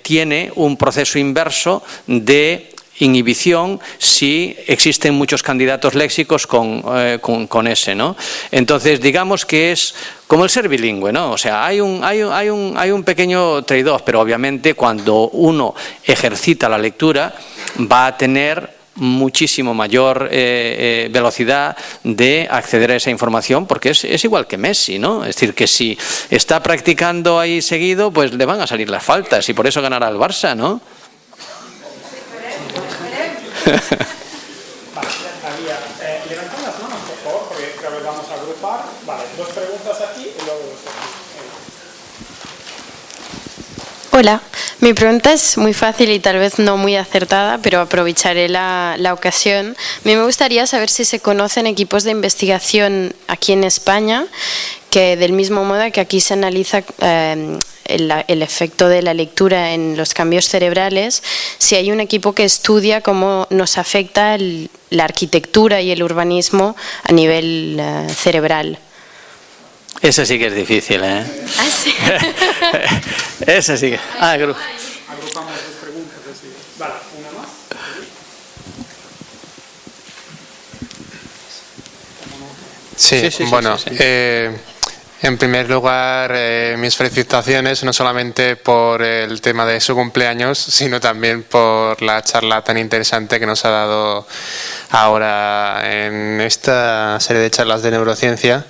tiene un proceso inverso de inhibición si existen muchos candidatos léxicos con ese, ¿no? Entonces, digamos que es como el ser bilingüe, ¿no? O sea, hay un pequeño trade-off, pero obviamente cuando uno ejercita la lectura va a tener muchísimo mayor velocidad de acceder a esa información, porque es igual que Messi, ¿no? Es decir, que si está practicando ahí seguido, pues le van a salir las faltas y por eso ganará el Barça, ¿no? Vale, levantad las manos, por favor, porque creo que vamos a agrupar. Vale, 2 preguntas aquí y luego 2 aquí. Hola, mi pregunta es muy fácil y tal vez no muy acertada, pero aprovecharé la ocasión. A mí me gustaría saber si se conocen equipos de investigación aquí en España que, del mismo modo que aquí se analiza el efecto de la lectura en los cambios cerebrales, si hay un equipo que estudia cómo nos afecta la arquitectura y el urbanismo a nivel cerebral. Ese sí que es difícil, ¿eh? ¿Ah, sí? Ese sí que... Agrupamos 2 preguntas. Vale, una más. Sí, bueno, En primer lugar, mis felicitaciones no solamente por el tema de su cumpleaños, sino también por la charla tan interesante que nos ha dado ahora en esta serie de charlas de neurociencia.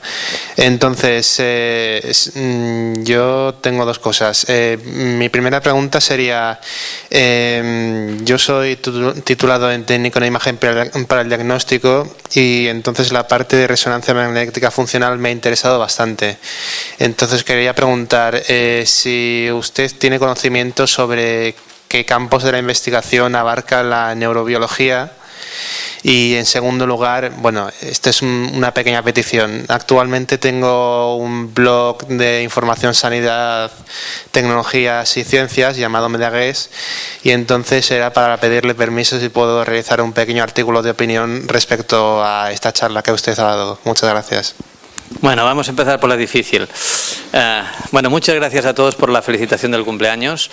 Entonces, yo tengo dos cosas. Mi primera pregunta sería, yo soy titulado en técnico en imagen para el diagnóstico y entonces la parte de resonancia magnética funcional me ha interesado bastante. Entonces quería preguntar si usted tiene conocimiento sobre qué campos de la investigación abarca la neurobiología. Y en segundo lugar, bueno, esta es una pequeña petición. Actualmente tengo un blog de información, sanidad, tecnologías y ciencias llamado Medagues y entonces era para pedirle permiso si puedo realizar un pequeño artículo de opinión respecto a esta charla que usted ha dado. Muchas gracias. Bueno, vamos a empezar por la difícil. Bueno, muchas gracias a todos por la felicitación del cumpleaños.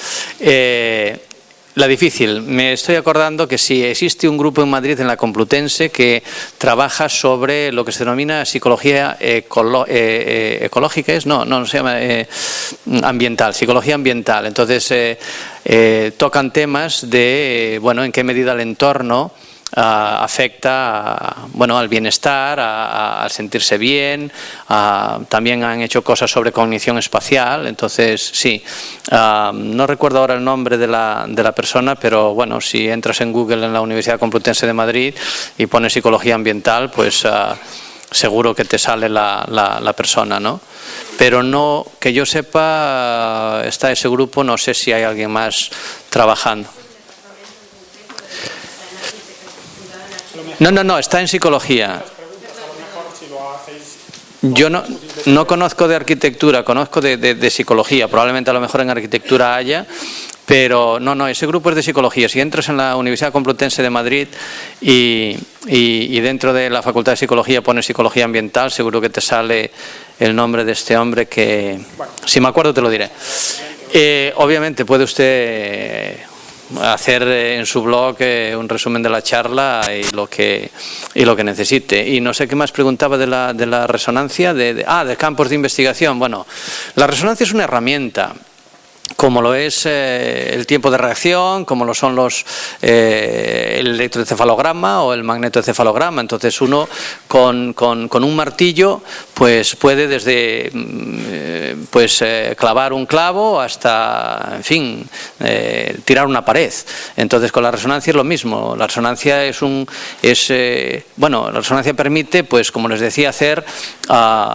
La difícil, me estoy acordando que sí, existe un grupo en Madrid, en la Complutense, que trabaja sobre lo que se denomina psicología ecológica, ¿es? No se llama ambiental, psicología ambiental. Entonces, tocan temas de, bueno, en qué medida el entorno afecta al bienestar, al sentirse bien. También han hecho cosas sobre cognición espacial. Entonces sí, no recuerdo ahora el nombre de la persona, pero bueno, si entras en Google en la Universidad Complutense de Madrid y pones psicología ambiental, pues seguro que te sale la persona, ¿no? Pero no, que yo sepa, está ese grupo, no sé si hay alguien más trabajando. No, está en psicología. Yo no conozco de arquitectura, conozco de psicología. Probablemente a lo mejor en arquitectura haya, pero no, ese grupo es de psicología. Si entras en la Universidad Complutense de Madrid y dentro de la Facultad de Psicología pones psicología ambiental, seguro que te sale el nombre de este hombre que, si me acuerdo te lo diré. Obviamente puede usted hacer en su blog un resumen de la charla y lo que necesite. Y no sé qué más preguntaba de la resonancia, de campos de investigación. Bueno, la resonancia es una herramienta, como lo es el tiempo de reacción, como lo son el electroencefalograma o el magnetoencefalograma. Entonces uno con un martillo pues puede desde clavar un clavo hasta, en fin, tirar una pared. Entonces con la resonancia es lo mismo. La resonancia la resonancia permite, pues como les decía, hacer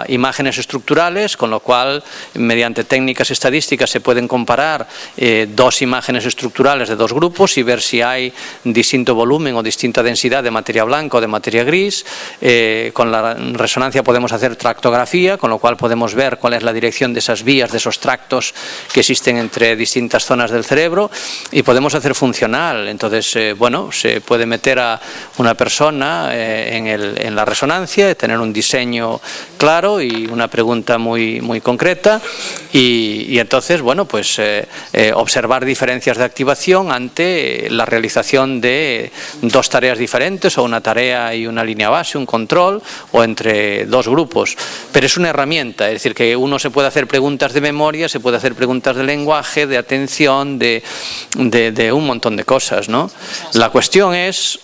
imágenes estructurales, con lo cual mediante técnicas estadísticas se pueden comparar dos imágenes estructurales de dos grupos y ver si hay distinto volumen o distinta densidad de materia blanca o de materia gris. Con la resonancia podemos hacer tractografía, con lo cual podemos ver cuál es la dirección de esas vías, de esos tractos que existen entre distintas zonas del cerebro, y podemos hacer funcional. Entonces, se puede meter a una persona en la resonancia, tener un diseño claro y una pregunta muy, muy concreta, y entonces, observar diferencias de activación ante la realización de dos tareas diferentes, o una tarea y una línea base, un control, o entre dos grupos. Pero es una herramienta, es decir, que uno se puede hacer preguntas de memoria, se puede hacer preguntas de lenguaje, de atención, de un montón de cosas, ¿no? La cuestión es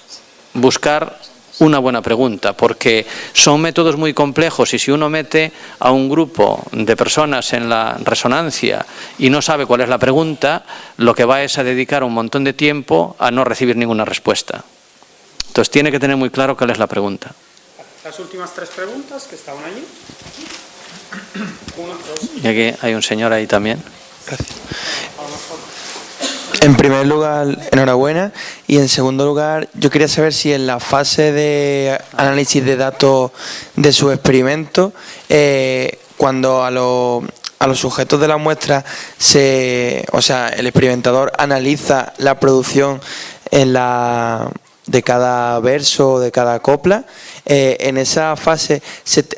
buscar una buena pregunta, porque son métodos muy complejos, y si uno mete a un grupo de personas en la resonancia y no sabe cuál es la pregunta, lo que va es a dedicar un montón de tiempo a no recibir ninguna respuesta. Entonces tiene que tener muy claro cuál es la pregunta. Las últimas tres preguntas que estaban allí. Una, dos. Y aquí hay un señor ahí también. Gracias. En primer lugar, enhorabuena. Y en segundo lugar, yo quería saber si en la fase de análisis de datos de su experimento, cuando a los sujetos de la muestra el experimentador analiza la producción de cada verso o de cada copla, en esa fase,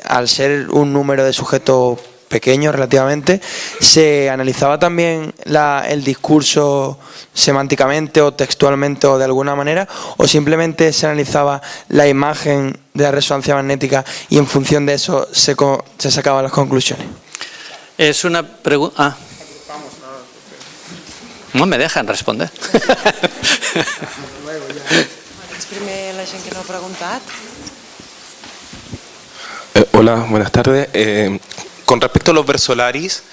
al ser un número de sujetos pequeño relativamente, ¿se analizaba también el discurso semánticamente o textualmente o de alguna manera, o simplemente se analizaba la imagen de la resonancia magnética y en función de eso se sacaban las conclusiones? Es una pregunta... No me dejan responder. Primer la gent que no ha preguntat. Hola, buenas tardes. Con respecto a los versolaris,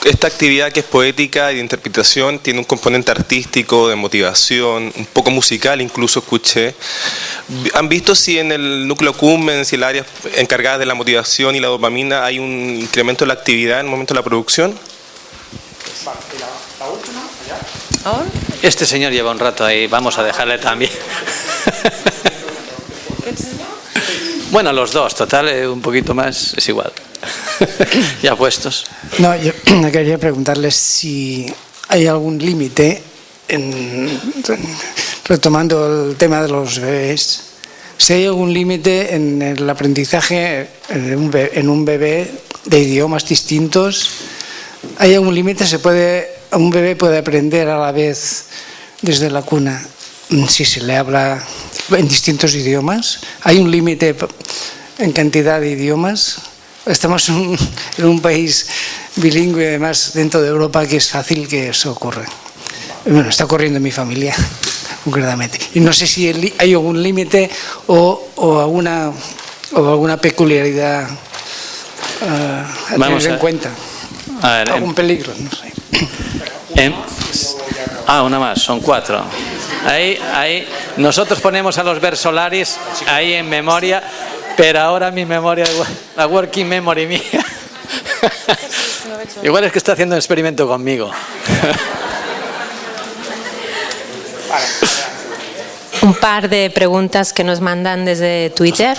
esta actividad que es poética y de interpretación tiene un componente artístico, de motivación, un poco musical, incluso escuché. ¿Han visto si en el núcleo accumbens y el área encargada de la motivación y la dopamina hay un incremento de la actividad en el momento de la producción? Este señor lleva un rato ahí, vamos a dejarle también. Bueno, los dos, total, un poquito más, es igual. Ya puestos. No, yo quería preguntarles si hay algún límite, retomando el tema de los bebés, si hay algún límite en el aprendizaje en un bebé de idiomas distintos. ¿Hay algún límite? ¿Un bebé puede aprender a la vez desde la cuna si se le habla en distintos idiomas? ¿Hay un límite en cantidad de idiomas? Estamos en un país bilingüe, además dentro de Europa, que es fácil que eso ocurra. Bueno, está ocurriendo en mi familia, concretamente. Y no sé si hay algún límite o alguna peculiaridad a tener en cuenta. A ver, ¿Algún peligro? No sé. Una más, son 4. Ahí, nosotros ponemos a los versolaris ahí en memoria, pero ahora mi memoria, la working memory mía, igual es que está haciendo un experimento conmigo. Un par de preguntas que nos mandan desde Twitter.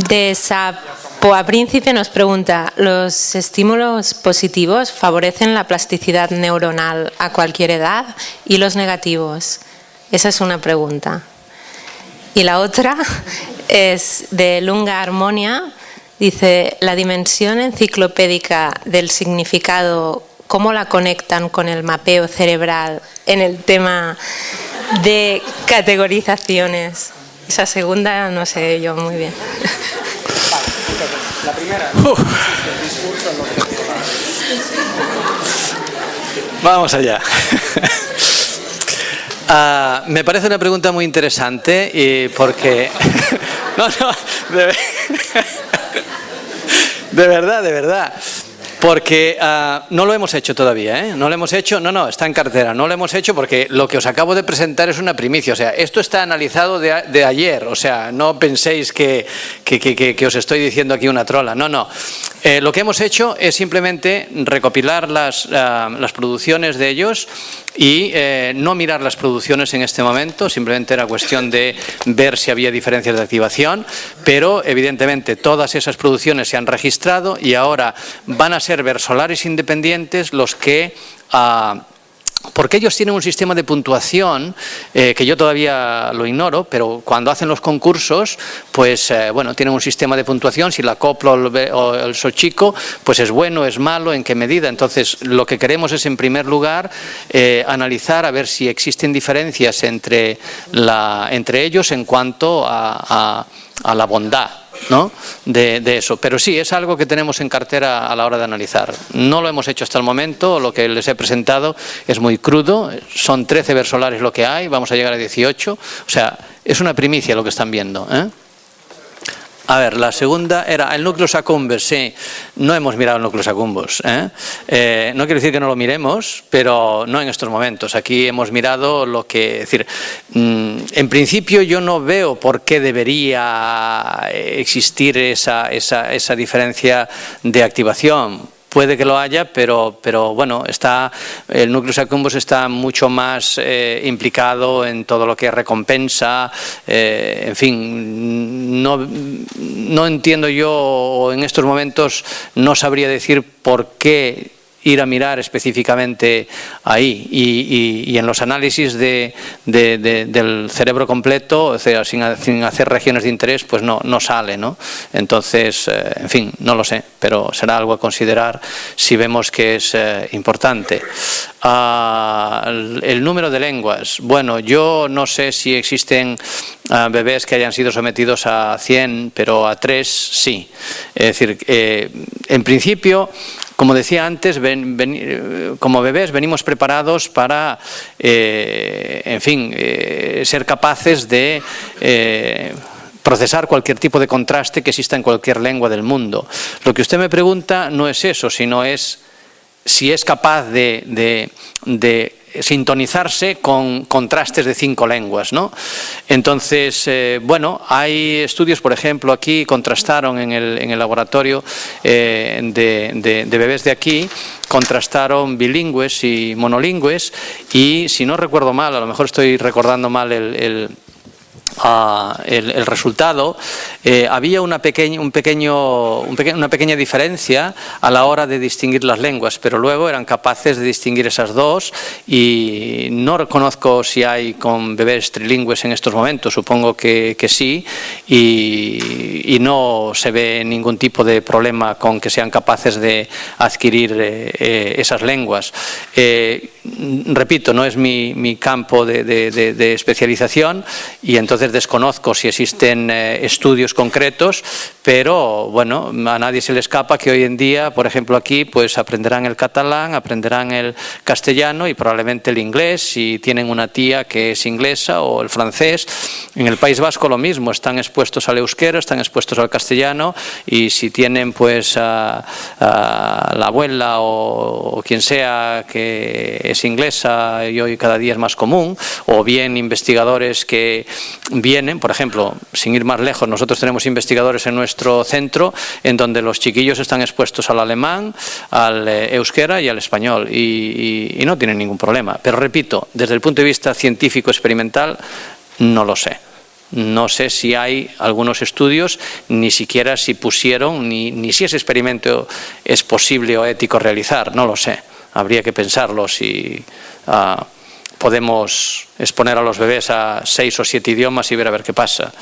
De Sapoa Príncipe nos pregunta: ¿los estímulos positivos favorecen la plasticidad neuronal a cualquier edad y los negativos? Esa es una pregunta. Y la otra es de Lunga Harmonia. Dice: la dimensión enciclopédica del significado, ¿cómo la conectan con el mapeo cerebral en el tema de categorizaciones? Esa segunda no sé yo muy bien. La primera. Vamos allá. Me parece una pregunta muy interesante y porque... de verdad. Porque no lo hemos hecho todavía, ¿eh? No lo hemos hecho, está en cartera. No lo hemos hecho porque lo que os acabo de presentar es una primicia. O sea, esto está analizado de ayer. O sea, no penséis que os estoy diciendo aquí una trola. No. Lo que hemos hecho es simplemente recopilar las producciones de ellos y no mirar las producciones en este momento. Simplemente era cuestión de ver si había diferencias de activación. Pero, evidentemente, todas esas producciones se han registrado y ahora van a ser versolaris independientes los que... porque ellos tienen un sistema de puntuación que yo todavía lo ignoro, pero cuando hacen los concursos, pues tienen un sistema de puntuación, si la copla o el sochico, pues es bueno, es malo, en qué medida. Entonces, lo que queremos es, en primer lugar, analizar a ver si existen diferencias entre ellos en cuanto a la bondad, ¿no? de eso. Pero sí, es algo que tenemos en cartera a la hora de analizar. No lo hemos hecho hasta el momento, lo que les he presentado es muy crudo, son 13 versolaris lo que hay, vamos a llegar a 18, o sea, es una primicia lo que están viendo, ¿eh? A ver, la segunda era el núcleus accumbens. Sí, no hemos mirado el núcleus accumbens, ¿eh? No quiero decir que no lo miremos, pero no en estos momentos. Aquí hemos mirado lo que... Es decir, en principio yo no veo por qué debería existir esa diferencia de activación. Puede que lo haya, pero bueno, el núcleus accumbens está mucho más implicado en todo lo que es recompensa, en fin, no entiendo yo, o en estos momentos no sabría decir por qué ir a mirar específicamente ahí y en los análisis del cerebro completo, o sea, sin hacer regiones de interés, pues no sale, ¿no? Entonces, en fin, no lo sé, pero será algo a considerar si vemos que es importante. El número de lenguas. Bueno, yo no sé si existen bebés que hayan sido sometidos a 100, pero a 3 sí. Es decir, en principio, como decía antes, como bebés venimos preparados para, en fin, ser capaces de procesar cualquier tipo de contraste que exista en cualquier lengua del mundo. Lo que usted me pregunta no es eso, sino es si es capaz de sintonizarse con contrastes de 5 lenguas, ¿no? Entonces, bueno, hay estudios, por ejemplo, aquí contrastaron en el laboratorio de bebés de aquí, contrastaron bilingües y monolingües, y si no recuerdo mal, a lo mejor estoy recordando mal el resultado, había una pequeña diferencia a la hora de distinguir las lenguas, pero luego eran capaces de distinguir esas dos, y no reconozco si hay con bebés trilingües en estos momentos, supongo que sí, y no se ve ningún tipo de problema con que sean capaces de adquirir esas lenguas. Repito, no es mi campo de especialización, y entonces desconozco si existen estudios concretos, pero bueno, a nadie se le escapa que hoy en día, por ejemplo aquí, pues aprenderán el catalán, aprenderán el castellano y probablemente el inglés, si tienen una tía que es inglesa, o el francés. En el País Vasco lo mismo, están expuestos al euskera, están expuestos al castellano, y si tienen pues a la abuela o quien sea que es inglesa, y hoy cada día es más común, o bien investigadores que vienen, por ejemplo, sin ir más lejos, nosotros tenemos investigadores en nuestro centro en donde los chiquillos están expuestos al alemán, al euskera y al español, y no tienen ningún problema. Pero repito, desde el punto de vista científico experimental, no lo sé. No sé si hay algunos estudios, ni siquiera si pusieron, ni si ese experimento es posible o ético realizar, no lo sé. Habría que pensarlo si podemos exponer a los bebés a 6 o 7 idiomas y ver a ver qué pasa.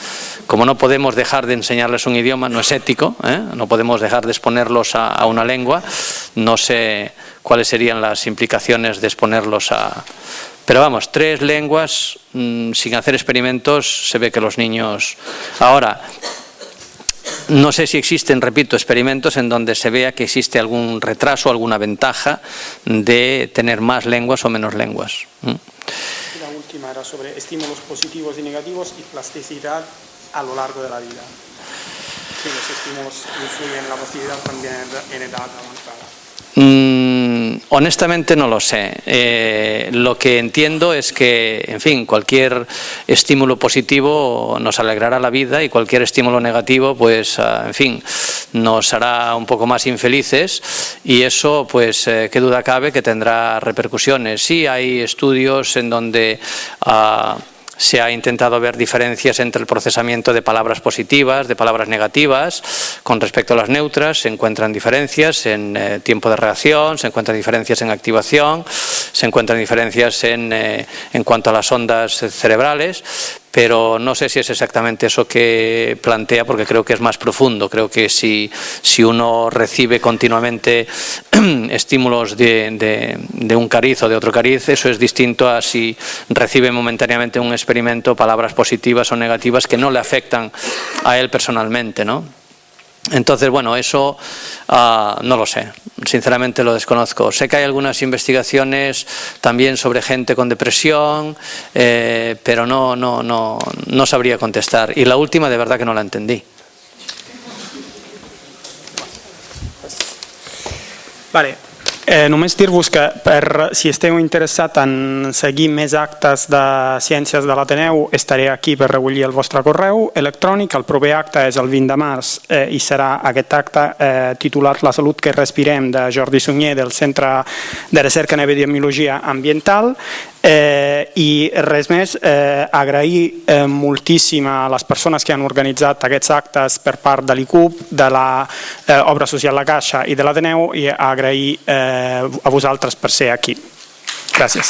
Como no podemos dejar de enseñarles un idioma, no es ético, no podemos dejar de exponerlos a una lengua, no sé cuáles serían las implicaciones de exponerlos a... Pero vamos, 3 lenguas, sin hacer experimentos, se ve que los niños... Ahora, no sé si existen, repito, experimentos en donde se vea que existe algún retraso, alguna ventaja de tener más lenguas o menos lenguas. La última era sobre estímulos positivos y negativos y plasticidad a lo largo de la vida. Si los estímulos influyen en la plasticidad también en edad avanzada. Honestamente no lo sé. Lo que entiendo es que, en fin, cualquier estímulo positivo nos alegrará la vida, y cualquier estímulo negativo, pues, en fin, nos hará un poco más infelices, y eso, pues, qué duda cabe que tendrá repercusiones. Sí, hay estudios en donde se ha intentado ver diferencias entre el procesamiento de palabras positivas, de palabras negativas, con respecto a las neutras. Se encuentran diferencias en tiempo de reacción, se encuentran diferencias en activación, se encuentran diferencias en cuanto a las ondas cerebrales, pero no sé si es exactamente eso que plantea, porque creo que es más profundo. Creo que si uno recibe continuamente estímulos de un cariz o de otro cariz, eso es distinto a si recibe momentáneamente un experimento palabras positivas o negativas que no le afectan a él personalmente, ¿no? Entonces, bueno, eso no lo sé, sinceramente lo desconozco. Sé que hay algunas investigaciones también sobre gente con depresión, pero no sabría contestar. Y la última, de verdad que no la entendí. Vale. Només dir-vos que si esteu interessats en seguir més actes de Ciències de l'Ateneu, estaré aquí per recollir el vostre correu electrònic. El proper acte és el 20 de març i serà aquest acte titulat La salut que respirem, de Jordi Sunyer, del Centre de Recerca en Epidemiologia Ambiental. I res més, agrair moltíssim a les persones que han organitzat aquests actes per part de l'ICUB, de l'Obra Social La Caixa i de l'Ateneu, i agrair a vosaltres per ser aquí. Gràcies.